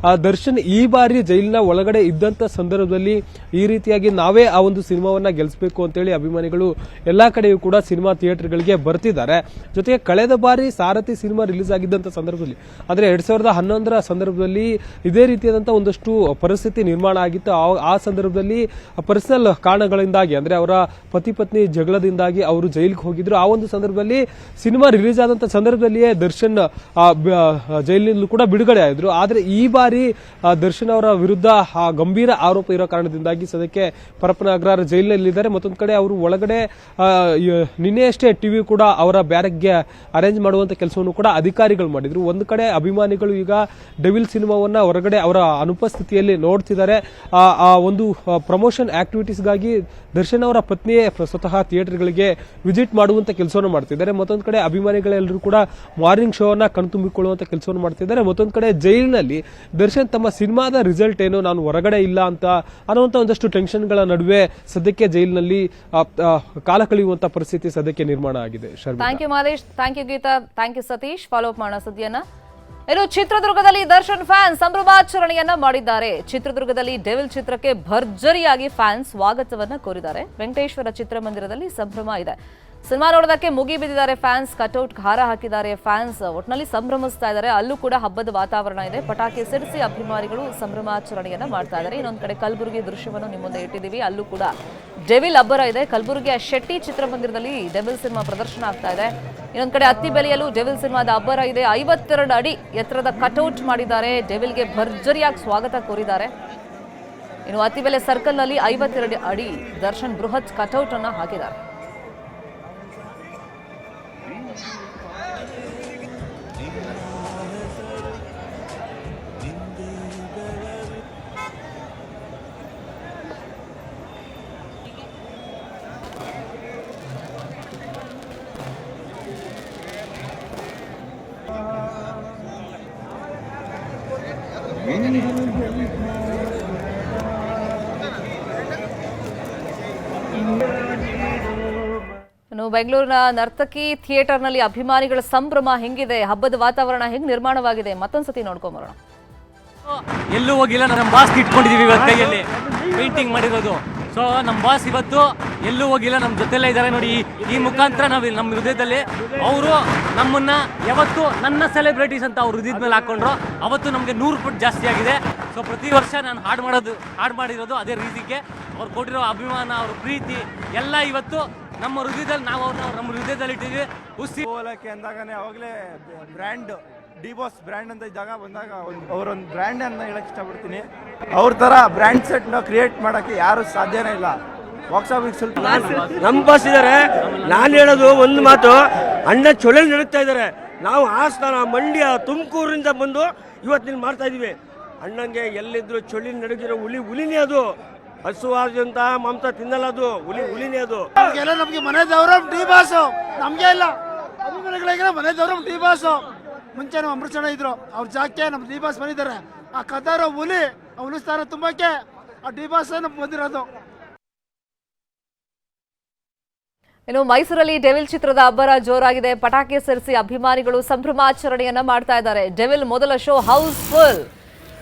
ದರ್ಶನ್ ಈ ಬಾರಿ ಜೈಲಿನ ಒಳಗಡೆ ಇದ್ದಂತ ಸಂದರ್ಭದಲ್ಲಿ ಈ ರೀತಿಯಾಗಿ ನಾವೇ ಆ ಒಂದು ಸಿನಿಮಾವನ್ನ ಗೆಲ್ಲಿಸಬೇಕು ಅಂತೇಳಿ ಅಭಿಮಾನಿಗಳು ಎಲ್ಲಾ ಕಡೆಯೂ ಕೂಡ ಸಿನಿಮಾ ಥಿಯೇಟರ್ಗಳಿಗೆ ಬರ್ತಿದ್ದಾರೆ. ಜೊತೆಗೆ ಕಳೆದ ಬಾರಿ ಸಾರಥಿ ಸಿನಿಮಾ ರಿಲೀಸ್ ಆಗಿದ್ದಂತ ಸಂದರ್ಭದಲ್ಲಿ ಅಂದ್ರೆ 2011ರ ಸಂದರ್ಭದಲ್ಲಿ ಇದೇ ರೀತಿಯಾದಂತಹ ಒಂದಷ್ಟು ಪರಿಸ್ಥಿತಿ ನಿರ್ಮಾಣ ಆಗಿತ್ತು. ಆ ಸಂದರ್ಭದಲ್ಲಿ ಪರ್ಸನಲ್ ಕಾರಣಗಳಿಂದಾಗಿ ಅಂದ್ರೆ ಅವರ ಪತಿ ಪತ್ನಿ ಜಗಳದಿಂದಾಗಿ ಅವರು ಜೈಲಿಗೆ ಹೋಗಿದ್ರು. ಆ ಒಂದು ಸಂದರ್ಭದಲ್ಲಿ ಸಿನಿಮಾ ರಿಲೀಸ್ ಆದಂತ ಸಂದರ್ಭದಲ್ಲಿಯೇ ದರ್ಶನ್ ಜೈಲಿನಲ್ಲೂ ಕೂಡ ಬಿಡುಗಡೆ ಆಯಿದ್ರು. ಆದ್ರೆ ಈ ಬಾರಿ ದರ್ಶನ್ ಅವರ ವಿರುದ್ಧ ಗಂಭೀರ ಆರೋಪ ಇರೋ ಕಾರಣದಿಂದಾಗಿ ಸದ್ಯಕ್ಕೆ ಪರಪ್ಪನ ಅಗ್ರಹಾರ ಜೈಲಿನಲ್ಲಿದ್ದಾರೆ. ಮತ್ತೊಂದು ಕಡೆ ಅವರು ಒಳಗಡೆ ನಿನ್ನೆಯಷ್ಟೇ ಟಿವಿ ಕೂಡ ಅವರ ಬ್ಯಾರಕ್ಗೆ ಅರೇಂಜ್ ಮಾಡುವಂತ ಕೆಲಸವನ್ನು ಕೂಡ ಅಧಿಕಾರಿಗಳು ಮಾಡಿದ್ರು. ಒಂದು ಕಡೆ ಅಭಿಮಾನಿಗಳು ಈಗ ಡೆವಿಲ್ ಸಿನಿಮಾವನ್ನ ಹೊರಗಡೆ ಅವರ ಅನುಪಸ್ಥಿತಿಯಲ್ಲಿ ನೋಡ್ತಿದ್ದಾರೆ. ಆ ಒಂದು ಪ್ರಮೋಷನ್ ಆಕ್ಟಿವಿಟೀಸ್ಗಾಗಿ ದರ್ಶನ್ ಅವರ ಪತ್ನಿಯೇ ಸ್ವತಃ ಥಿಯೇಟರ್ಗಳಿಗೆ ವಿಸಿಟ್ ಮಾಡುವಂತ ಕೆಲಸವನ್ನು ಮಾಡ್ತಿದ್ದಾರೆ. ಮತ್ತೊಂದು ಕಡೆ ಅಭಿಮಾನಿಗಳೆಲ್ಲರೂ ಕೂಡ ಮಾರ್ನಿಂಗ್ ಶೋ ಅನ್ನ ಕಣ್ತುಂಬಿಕೊಳ್ಳುವಂತ ಕೆಲಸವನ್ನು ಮಾಡ್ತಿದ್ದಾರೆ. ಮತ್ತೊಂದು ಕಡೆ ಜೈಲಿನಲ್ಲಿ ದರ್ಶನ್ ತಮ್ಮ ಸಿನಿಮಾದ ರಿಸಲ್ಟ್ ಏನು, ನಾನು ಹೊರಗಡೆ ಇಲ್ಲ ಅಂತ ಅನ್ನುವಂತ ಒಂದಷ್ಟು ಟೆನ್ಷನ್ಗಳ ನಡುವೆ ಸದ್ಯಕ್ಕೆ ಜೈಲಿನಲ್ಲಿ ಕಾಲ ಕಳೆಯುವಂತ ಪರಿಸ್ಥಿತಿ ಸದ್ಯಕ್ಕೆ ನಿರ್ಮಾಣ ಆಗಿದೆ. Thank you Madesh, thank you Geeta, thank you Satish. Follow up ಮಾಡೋಣ ಸುದ್ದಿಯನ್ನ. ಇನ್ನು ಚಿತ್ರದುರ್ಗದಲ್ಲಿ ದರ್ಶನ್ ಫ್ಯಾನ್ ಸಂಭ್ರಮಾಚರಣೆಯನ್ನ ಮಾಡಿದ್ದಾರೆ. ಚಿತ್ರದುರ್ಗದಲ್ಲಿ ಡೆವಿಲ್ ಚಿತ್ರಕ್ಕೆ ಭರ್ಜರಿಯಾಗಿ ಫ್ಯಾನ್ ಸ್ವಾಗತವನ್ನ ಕೋರಿದ್ದಾರೆ. ವೆಂಕಟೇಶ್ವರ ಚಿತ್ರಮಂದಿರದಲ್ಲಿ ಸಂಭ್ರಮ ಇದೆ. ಸಿನಿಮಾ ನೋಡೋದಕ್ಕೆ ಮುಗಿ ಬಿದ್ದಿದ್ದಾರೆ ಫ್ಯಾನ್ಸ್, ಕಟೌಟ್ ಹಾರ ಹಾಕಿದ್ದಾರೆ ಫ್ಯಾನ್ಸ್, ಒಟ್ಟಿನಲ್ಲಿ ಸಂಭ್ರಮಿಸ್ತಾ ಇದ್ದಾರೆ. ಅಲ್ಲೂ ಕೂಡ ಹಬ್ಬದ ವಾತಾವರಣ ಇದೆ. ಪಟಾಕಿ ಸಿಡಿಸಿ ಅಭಿಮಾನಿಗಳು ಸಂಭ್ರಮಾಚರಣೆಯನ್ನ ಮಾಡ್ತಾ ಇದ್ದಾರೆ. ಇನ್ನೊಂದು ಕಡೆ ಕಲಬುರಗಿ ದೃಶ್ಯವನ್ನು ನಿಮ್ಮ ಮುಂದೆ ಇಟ್ಟಿದ್ದೀವಿ. ಅಲ್ಲೂ ಕೂಡ ಡೆವಿಲ್ ಅಬ್ಬರ ಇದೆ. ಕಲಬುರಗಿಯ ಶೆಟ್ಟಿ ಚಿತ್ರಮಂದಿರದಲ್ಲಿ ಡೆವಿಲ್ ಸಿನಿಮಾ ಪ್ರದರ್ಶನ ಆಗ್ತಾ ಇದೆ. ಇನ್ನೊಂದು ಕಡೆ ಅತ್ತಿಬೆಲೆಯಲ್ಲೂ ಡೆವಿಲ್ ಸಿನಿಮಾದ ಅಬ್ಬರ ಇದೆ. 52 ಅಡಿ ಎತ್ತರದ ಕಟೌಟ್ ಮಾಡಿದ್ದಾರೆ. ಡೆವಿಲ್ಗೆ ಭರ್ಜರಿಯಾಗಿ ಸ್ವಾಗತ ಕೋರಿದ್ದಾರೆ. ಇನ್ನು ಅತ್ತಿಬೆಲೆ ಸರ್ಕಲ್ನಲ್ಲಿ 52 ಅಡಿ ದರ್ಶನ್ ಬೃಹತ್ ಕಟೌಟ್ ಅನ್ನ ಹಾಕಿದ್ದಾರೆ. ಇನ್ನು ಬೆಂಗಳೂರಿನ ನರ್ತಕಿ ಥಿಯೇಟರ್ನಲ್ಲಿ ಅಭಿಮಾನಿಗಳ ಸಂಭ್ರಮ ಹೆಂಗಿದೆ, ಹಬ್ಬದ ವಾತಾವರಣ ಹೆಂಗ್ ನಿರ್ಮಾಣವಾಗಿದೆ, ಮತ್ತೊಂದ್ಸತಿ ನೋಡ್ಕೊಂಬರೋಣ. ಎಲ್ಲೂ ಹೋಗಿಲ್ಲ, ನಮ್ಮ ಬಾಸ್ ಇಟ್ಕೊಂಡಿದೀವಿ ಇವತ್ತು ಕೈಯಲ್ಲಿ ಪೇಂಟಿಂಗ್ ಮಾಡಿರೋದು. ಸೊ ನಮ್ಮ ಬಾಸ್ ಇವತ್ತು ಎಲ್ಲೂ ಹೋಗಿಲ್ಲ, ನಮ್ಮ ಜೊತೆಲ್ಲೇ ಇದ್ದಾರೆ ನೋಡಿ. ಈ ಮುಖಾಂತರ ನಾವು ನಮ್ಮ ಹೃದಯದಲ್ಲಿ ಅವರು ನಮ್ಮನ್ನ ಯಾವತ್ತು ನನ್ನ ಸೆಲೆಬ್ರಿಟೀಸ್ ಅಂತ ಅವ್ರ ಹೃದಯದ ಮೇಲೆ ಹಾಕೊಂಡ್ರು. ಅವತ್ತು ನಮಗೆ 100 ಪಟ್ಟು ಜಾಸ್ತಿ ಆಗಿದೆ. ಸೊ ಪ್ರತಿ ವರ್ಷ ನಾನು ಹಾಡು ಮಾಡಿರೋದು ಅದೇ ರೀತಿಗೆ. ಅವ್ರು ಕೊಟ್ಟಿರೋ ಅಭಿಮಾನ, ಅವ್ರ ಪ್ರೀತಿ ಎಲ್ಲ ಇವತ್ತು ನಮ್ಮ ಹೃದಯದಲ್ಲಿ ನಾವು ಅವ್ರನ್ನ ನಮ್ಮ ಹೃದಯದಲ್ಲಿ ಇಟ್ಟಿದ್ದೀವಿ. ಹೋಲಕ್ಕೆ ಅಂದಾಗನೇ ಅವಾಗಲೇ ಬ್ರ್ಯಾಂಡ್ ಡಿಬಾಸ್ ಬ್ರ್ಯಾಂಡ್ ಅಂತ ಇದ್ದಾಗ ಬಂದಾಗ ಅವರೊಂದು ಬ್ರ್ಯಾಂಡ್ ಅಂತ ಹೇಳಕ್ ಇಷ್ಟಪಡ್ತೀನಿ. ಅವ್ರ ಥರ ಬ್ರ್ಯಾಂಡ್ ಸೆಟ್ನ ಕ್ರಿಯೇಟ್ ಮಾಡೋಕ್ಕೆ ಯಾರು ಸಾಧ್ಯನೇ ಇಲ್ಲ. ಬಾಕ್ಸ್ ಆಫೀಸ್ ನಮ್ಮ ಬಾಸ್ ಇದ್ದಾರೆ. ನಾನು ಹೇಳೋದು ಒಂದು ಮಾತು, ಅಣ್ಣ ಚೊಲೆ ನಡೀತಾ ಇದ್ದಾರೆ. ನಾವು ಹಾಸನ, ಮಂಡ್ಯ, ತುಮಕೂರಿಂದ ಬಂದು ಇವತ್ತಿನ ಮಾಡ್ತಾ ಇದೀವಿ. ಅಣ್ಣಂಗೆ ಎಲ್ಲಿದ್ರು ಚೊಳ್ಳಿ ನಡಗಿರೋ ಹುಲಿನೇ ಅದು. ಹಸುವಾದಂತ ಮಮತಾ ತಿನ್ನಲ್ಲ, ಅದು ಹುಲಿನೇ ಅದು. ನಮಗೆ ಮನೆ ದೇವರು ಡಿ ಬಾಸ್, ನಮಗೆ ಇಲ್ಲ ಅಭಿಮಾನಿಗಳಿಗೆ ಮನೆ ದೇವರು ಡಿ ಬಾಸ್. ಮುಂಚೆ ನಮ್ಮ ಅಮೃತ ಇದ್ರು, ಅವ್ರ ಜಾಗಕ್ಕೆ ನಮ್ಮ ಡಿ ಬಾಸ್ ಬಂದಿದ್ದಾರೆ. ಆ ಕದಾರ ಹುಲಿ ಸ್ಥಾನ ತುಂಬಕ್ಕೆ ಆ ಡಿ ಬಾಸ್ ಬಂದಿರೋದು. ಇನ್ನು ಮೈಸೂರಲ್ಲಿ ಡೆವಿಲ್ ಚಿತ್ರದ ಅಬ್ಬರ ಜೋರಾಗಿದೆ. ಪಟಾಕಿ ಸಿಡಿಸಿ ಅಭಿಮಾನಿಗಳು ಸಂಭ್ರಮಾಚರಣೆಯನ್ನ ಮಾಡ್ತಾ ಇದ್ದಾರೆ. ಡೆವಿಲ್ ಮೊದಲ ಶೋ ಹೌಸ್ಫುಲ್.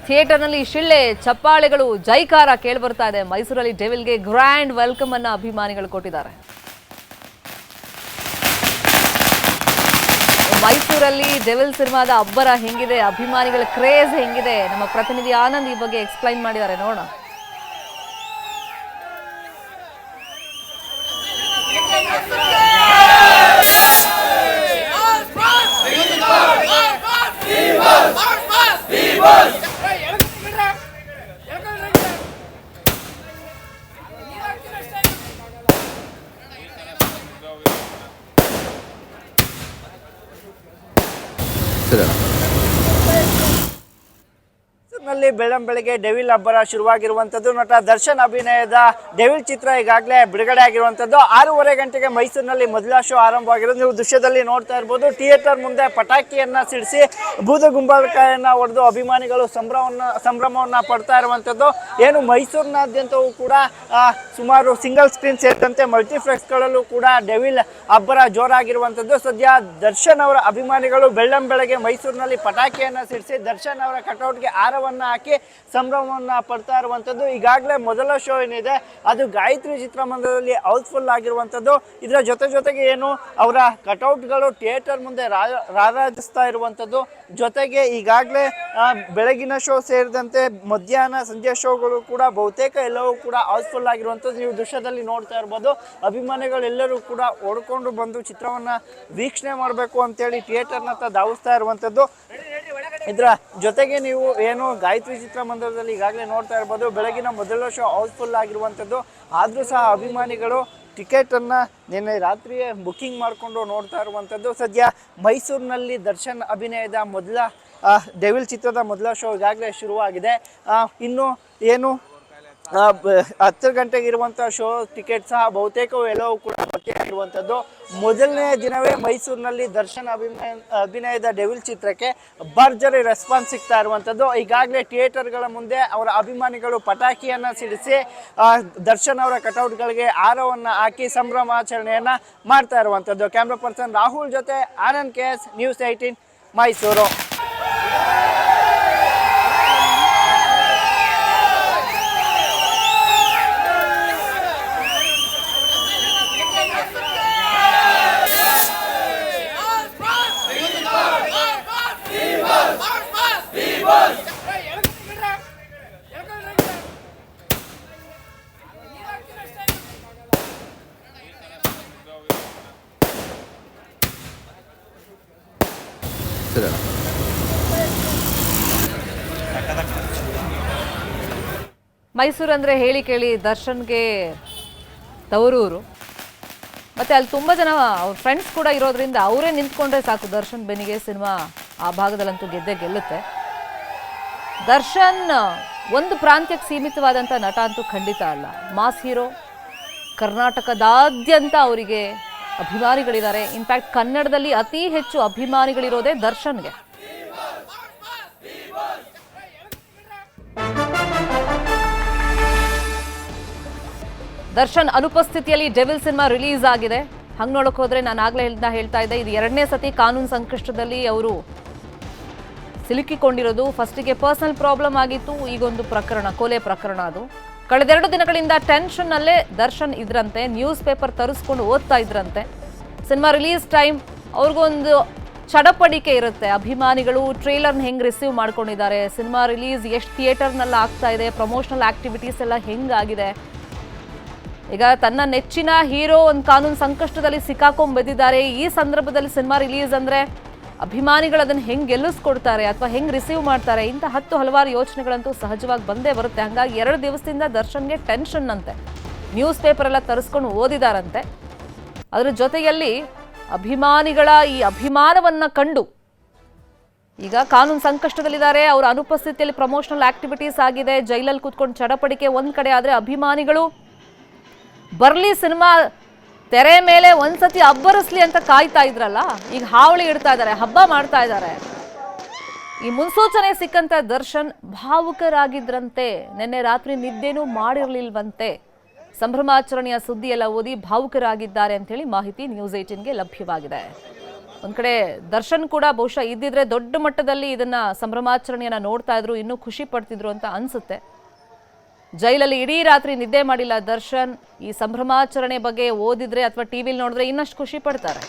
ಥಿಯೇಟರ್ನಲ್ಲಿ ಶಿಳ್ಳೆ, ಚಪ್ಪಾಳೆಗಳು, ಜೈಕಾರ ಕೇಳಿಬರ್ತಾ ಇದೆ. ಮೈಸೂರಲ್ಲಿ ಡೆವಿಲ್ಗೆ ಗ್ರ್ಯಾಂಡ್ ವೆಲ್ಕಮ್ ಅನ್ನ ಅಭಿಮಾನಿಗಳು ಕೊಟ್ಟಿದ್ದಾರೆ. ಮೈಸೂರಲ್ಲಿ ಡೆವಿಲ್ ಸಿನಿಮಾದ ಅಬ್ಬರ ಹೆಂಗಿದೆ, ಅಭಿಮಾನಿಗಳ ಕ್ರೇಜ್ ಹೆಂಗಿದೆ, ನಮ್ಮ ಪ್ರತಿನಿಧಿ ಆನಂದ್ ಈ ಬಗ್ಗೆ ಎಕ್ಸ್ಪ್ಲೈನ್ ಮಾಡಿದ್ದಾರೆ, ನೋಡೋಣ. ನಲ್ಲಿ ಬೆಳಗ್ಗೆ ಡೆವಿಲ್ ಅಬ್ಬರ ಶುರುವಾಗಿರುವಂತದ್ದು. ನಟ ದರ್ಶನ್ ಅಭಿನಯದ ಡೆವಿಲ್ ಚಿತ್ರ ಈಗಾಗಲೇ ಬಿಡುಗಡೆ ಆಗಿರುವಂತದ್ದು. 6:30 ಗಂಟೆಗೆ ಮೈಸೂರಿನಲ್ಲಿ ಮೊದಲ ಶೋ ಆರಂಭವಾಗಿರೋದು. ನೀವು ದೃಶ್ಯದಲ್ಲಿ ನೋಡ್ತಾ ಇರ್ಬೋದು, ಥಿಯೇಟರ್ ಮುಂದೆ ಪಟಾಕಿಯನ್ನ ಸಿಡಿಸಿ ಬೂದಗುಂಬಳಕಾಯನ್ನ ಹೊಡೆದು ಅಭಿಮಾನಿಗಳು ಸಂಭ್ರಮವನ್ನ ಪಡ್ತಾ ಇರುವಂತದ್ದು. ಏನು ಮೈಸೂರಿನಾದ್ಯಂತವೂ ಕೂಡ ಸುಮಾರು ಸಿಂಗಲ್ ಸ್ಕ್ರೀನ್ ಸೇರಿದಂತೆ ಮಲ್ಟಿಪ್ಲೆಕ್ಸ್ಗಳಲ್ಲೂ ಕೂಡ ಡೆವಿಲ್ ಅಬ್ಬರ ಜೋರಾಗಿರುವಂತದ್ದು. ಸದ್ಯ ದರ್ಶನ್ ಅವರ ಅಭಿಮಾನಿಗಳು ಬೆಳ್ಳಂಬೆಳಗ್ಗೆ ಮೈಸೂರಿನಲ್ಲಿ ಪಟಾಕಿಯನ್ನ ಸಿಡಿಸಿ ದರ್ಶನ್ ಅವರ ಕಟೌಟ್ಗೆ ಆರವನ್ನ ಹಾಕಿ ಸಂಭ್ರಮವನ್ನ ಪಡ್ತಾ ಇರುವಂತದ್ದು. ಈಗಾಗಲೇ ಮೊದಲ ಶೋ ಏನಿದೆ ಅದು ಗಾಯತ್ರಿ ಚಿತ್ರಮಂದಿರದಲ್ಲಿ ಹೌಸ್ಫುಲ್ ಆಗಿರುವಂತದ್ದು. ಇದರ ಜೊತೆಗೆ ಏನು ಅವರ ಕಟೌಟ್ಗಳು ಥಿಯೇಟರ್ ಮುಂದೆ ರಾರಾಜಿಸ್ತಾ ಇರುವಂತದ್ದು. ಜೊತೆಗೆ ಈಗಾಗಲೇ ಬೆಳಗಿನ ಶೋ ಸೇರಿದಂತೆ ಮಧ್ಯಾಹ್ನ ಸಂಜೆ ಶೋಗಳು ಕೂಡ ಬಹುತೇಕ ಎಲ್ಲವೂ ಕೂಡ ಹೌಸ್ಫುಲ್ ಆಗಿರುವಂಥದ್ದು. ನೀವು ದೃಶ್ಯದಲ್ಲಿ ನೋಡ್ತಾ ಇರ್ಬೋದು, ಅಭಿಮಾನಿಗಳೆಲ್ಲರೂ ಕೂಡ ಓಡ್ಕೊಂಡು ಬಂದು ಚಿತ್ರವನ್ನ ವೀಕ್ಷಣೆ ಮಾಡಬೇಕು ಅಂತೇಳಿ ಥಿಯೇಟರ್ನತ್ತ ಧಾವಿಸ್ತಾ ಇರುವಂಥದ್ದು. ಇದರ ಜೊತೆಗೆ ನೀವು ಏನು ಗಾಯತ್ರಿ ಚಿತ್ರಮಂದಿರದಲ್ಲಿ ಈಗಾಗಲೇ ನೋಡ್ತಾ ಇರ್ಬೋದು, ಬೆಳಗಿನ ಮೊದಲ ಶೋ ಹೌಸ್ಫುಲ್ ಆಗಿರುವಂಥದ್ದು. ಆದರೂ ಸಹ ಅಭಿಮಾನಿಗಳು ಟಿಕೆಟನ್ನು ನಿನ್ನೆ ರಾತ್ರಿಯೇ ಬುಕ್ಕಿಂಗ್ ಮಾಡಿಕೊಂಡು ನೋಡ್ತಾ ಇರುವಂಥದ್ದು. ಸದ್ಯ ಮೈಸೂರಿನಲ್ಲಿ ದರ್ಶನ್ ಅಭಿನಯದ ಮೊದಲ ಡೆವಿಲ್ ಚಿತ್ರದ ಮೊದಲ ಶೋ ಈಗಾಗಲೇ ಶುರುವಾಗಿದೆ. ಇನ್ನು ಏನು 10 ಗಂಟೆಗೆ ಇರುವಂಥ ಶೋ ಟಿಕೆಟ್ ಸಹ ಬಹುತೇಕವು ಎಲ್ಲವೂ ಕೂಡ ಪಟ್ಟಿಯಾಗಿರುವಂಥದ್ದು. ಮೊದಲನೇ ದಿನವೇ ಮೈಸೂರಿನಲ್ಲಿ ದರ್ಶನ್ ಅಭಿನಯದ ಡೆವಿಲ್ ಚಿತ್ರಕ್ಕೆ ಭರ್ಜರಿ ರೆಸ್ಪಾನ್ಸ್ ಸಿಗ್ತಾ ಇರುವಂಥದ್ದು. ಈಗಾಗಲೇ ಥಿಯೇಟರ್ಗಳ ಮುಂದೆ ಅವರ ಅಭಿಮಾನಿಗಳು ಪಟಾಕಿಯನ್ನು ಸಿಡಿಸಿ ದರ್ಶನ್ ಅವರ ಕಟೌಟ್ಗಳಿಗೆ ಆರವನ್ನು ಹಾಕಿ ಸಂಭ್ರಮಾಚರಣೆಯನ್ನು ಮಾಡ್ತಾ ಇರುವಂಥದ್ದು. ಕ್ಯಾಮ್ರಾ ಪರ್ಸನ್ ರಾಹುಲ್ ಜೊತೆ ಆನಂದ್ KS, ನ್ಯೂಸ್ 18 ಮೈಸೂರು. ಆಗ್ತಿದೆ. ಮೈಸೂರು ಅಂದರೆ ಹೇಳಿ ಕೇಳಿ ದರ್ಶನ್ಗೆ ತವರೂರು. ಮತ್ತು ಅಲ್ಲಿ ತುಂಬ ಜನ ಅವ್ರ ಫ್ರೆಂಡ್ಸ್ ಕೂಡ ಇರೋದ್ರಿಂದ ಅವರೇ ನಿಂತ್ಕೊಂಡ್ರೆ ಸಾಕು ದರ್ಶನ್ ಬೆನ್ನಿಗೆ ಸಿನಿಮಾ ಆ ಭಾಗದಲ್ಲಂತೂ ಗೆಲ್ಲುತ್ತೆ. ದರ್ಶನ್ ಒಂದು ಪ್ರಾಂತ್ಯಕ್ಕೆ ಸೀಮಿತವಾದಂಥ ನಟ ಅಂತೂ ಖಂಡಿತ ಅಲ್ಲ. ಮಾಸ್ ಹೀರೋ, ಕರ್ನಾಟಕದಾದ್ಯಂತ ಅವರಿಗೆ ಅಭಿಮಾನಿಗಳಿದ್ದಾರೆ. ಇನ್ಫ್ಯಾಕ್ಟ್ ಕನ್ನಡದಲ್ಲಿ ಅತಿ ಹೆಚ್ಚು ಅಭಿಮಾನಿಗಳಿರೋದೇ ದರ್ಶನ್ಗೆ. ದರ್ಶನ್ ಅನುಪಸ್ಥಿತಿಯಲ್ಲಿ ಡೆವಿಲ್ ಸಿನಿಮಾ ರಿಲೀಸ್ ಆಗಿದೆ. ಹಂಗೆ ನೋಡಕ್ ಹೋದ್ರೆ ನಾನು ಆಗ್ಲೇ ಹೇಳ್ತಾ ಇದ್ದೆ, ಇದು 2ನೇ ಸತಿ ಕಾನೂನು ಸಂಕಷ್ಟದಲ್ಲಿ ಅವರು ಸಿಲುಕಿಕೊಂಡಿರೋದು. ಫಸ್ಟಿಗೆ ಪರ್ಸನಲ್ ಪ್ರಾಬ್ಲಮ್ ಆಗಿತ್ತು, ಈಗೊಂದು ಪ್ರಕರಣ, ಕೊಲೆ ಪ್ರಕರಣ. ಅದು ಕಳೆದ 2 ದಿನಗಳಿಂದ ಟೆನ್ಷನ್ ಅಲ್ಲೇ ದರ್ಶನ್ ಇದ್ರಂತೆ. ನ್ಯೂಸ್ ಪೇಪರ್ ತರಿಸ್ಕೊಂಡು ಓದ್ತಾ ಇದ್ರಂತೆ. ಸಿನಿಮಾ ರಿಲೀಸ್ ಟೈಮ್ ಅವ್ರಿಗೊಂದು ಚಡಪಡಿಕೆ ಇರುತ್ತೆ. ಅಭಿಮಾನಿಗಳು ಟ್ರೇಲರ್ನ ಹೆಂಗೆ ರಿಸೀವ್ ಮಾಡ್ಕೊಂಡಿದ್ದಾರೆ, ಸಿನಿಮಾ ರಿಲೀಸ್ ಎಷ್ಟು ಥಿಯೇಟರ್ನೆಲ್ಲ ಆಗ್ತಾ ಇದೆ, ಪ್ರಮೋಷನಲ್ ಆಕ್ಟಿವಿಟೀಸ್ ಎಲ್ಲ ಹೆಂಗಾಗಿದೆ. ಈಗ ತನ್ನ ನೆಚ್ಚಿನ ಹೀರೋ ಒಂದು ಕಾನೂನು ಸಂಕಷ್ಟದಲ್ಲಿ ಸಿಕ್ಕಾಕೊಂಡ್ಬಿದ್ದಾರೆ. ಈ ಸಂದರ್ಭದಲ್ಲಿ ಸಿನಿಮಾ ರಿಲೀಸ್ ಅಂದರೆ ಅಭಿಮಾನಿಗಳು ಅದನ್ನು ಹೆಂಗೆ ಗೆಲ್ಲಿಸ್ಕೊಡ್ತಾರೆ ಅಥವಾ ಹೆಂಗೆ ರಿಸೀವ್ ಮಾಡ್ತಾರೆ, ಇಂಥ ಹಲವಾರು ಯೋಚನೆಗಳಂತೂ ಸಹಜವಾಗಿ ಬಂದೇ ಬರುತ್ತೆ. ಹಾಗಾಗಿ 2 ದಿವಸದಿಂದ ದರ್ಶನ್ಗೆ ಟೆನ್ಷನ್ ಅಂತೆ. ನ್ಯೂಸ್ ಪೇಪರ್ ಎಲ್ಲ ತರಿಸ್ಕೊಂಡು ಓದಿದಾರಂತೆ. ಅದರ ಜೊತೆಯಲ್ಲಿ ಅಭಿಮಾನಿಗಳ ಈ ಅಭಿಮಾನವನ್ನು ಕಂಡು ಈಗ ಕಾನೂನು ಸಂಕಷ್ಟದಲ್ಲಿದ್ದಾರೆ. ಅವರ ಅನುಪಸ್ಥಿತಿಯಲ್ಲಿ ಪ್ರಮೋಷನಲ್ ಆಕ್ಟಿವಿಟೀಸ್ ಆಗಿದೆ, ಜೈಲಲ್ಲಿ ಕೂತ್ಕೊಂಡು ಚಡಪಡಿಕೆ ಒಂದು ಕಡೆ ಆದರೆ, ಅಭಿಮಾನಿಗಳು ಬರ್ಲಿ ಸಿನಿಮಾ ತೆರೆ ಮೇಲೆ ಒಂದ್ಸತಿ ಅಬ್ಬರಿಸ್ಲಿ ಅಂತ ಕಾಯ್ತಾ ಇದ್ರಲ್ಲ, ಈಗ ಹಾವಳಿ ಇಡ್ತಾ ಇದ್ದಾರೆ, ಹಬ್ಬ ಮಾಡ್ತಾ ಇದ್ದಾರೆ. ಈ ಮುನ್ಸೂಚನೆ ಸಿಕ್ಕಂತ ದರ್ಶನ್ ಭಾವುಕರಾಗಿದ್ರಂತೆ. ನಿನ್ನೆ ರಾತ್ರಿ ನಿದ್ದೆನೂ ಮಾಡಿರ್ಲಿಲ್ವಂತೆ. ಸಂಭ್ರಮಾಚರಣೆಯ ಸುದ್ದಿ ಎಲ್ಲ ಓದಿ ಭಾವುಕರಾಗಿದ್ದಾರೆ ಅಂತ ಹೇಳಿ ಮಾಹಿತಿ ನ್ಯೂಸ್ 18ಗೆ ಲಭ್ಯವಾಗಿದೆ. ಒಂದ್ ಕಡೆ ದರ್ಶನ್ ಕೂಡ ಬಹುಶಃ ಇದ್ದಿದ್ರೆ ದೊಡ್ಡ ಮಟ್ಟದಲ್ಲಿ ಇದನ್ನ ಸಂಭ್ರಮಾಚರಣೆಯನ್ನ ನೋಡ್ತಾ ಇದ್ರು, ಇನ್ನೂ ಖುಷಿ ಪಡ್ತಿದ್ರು ಅಂತ ಅನ್ಸುತ್ತೆ. ಜೈಲಲ್ಲಿ ಇಡೀ ರಾತ್ರಿ ನಿದ್ದೆ ಮಾಡಿಲ್ಲ ದರ್ಶನ್. ಈ ಸಂಭ್ರಮಾಚರಣೆ ಬಗ್ಗೆ ಓದಿದ್ರೆ ಅಥವಾ ಟಿವಿಲಿ ನೋಡಿದ್ರೆ ಇನ್ನಷ್ಟು ಖುಷಿ ಪಡ್ತಾರೆ.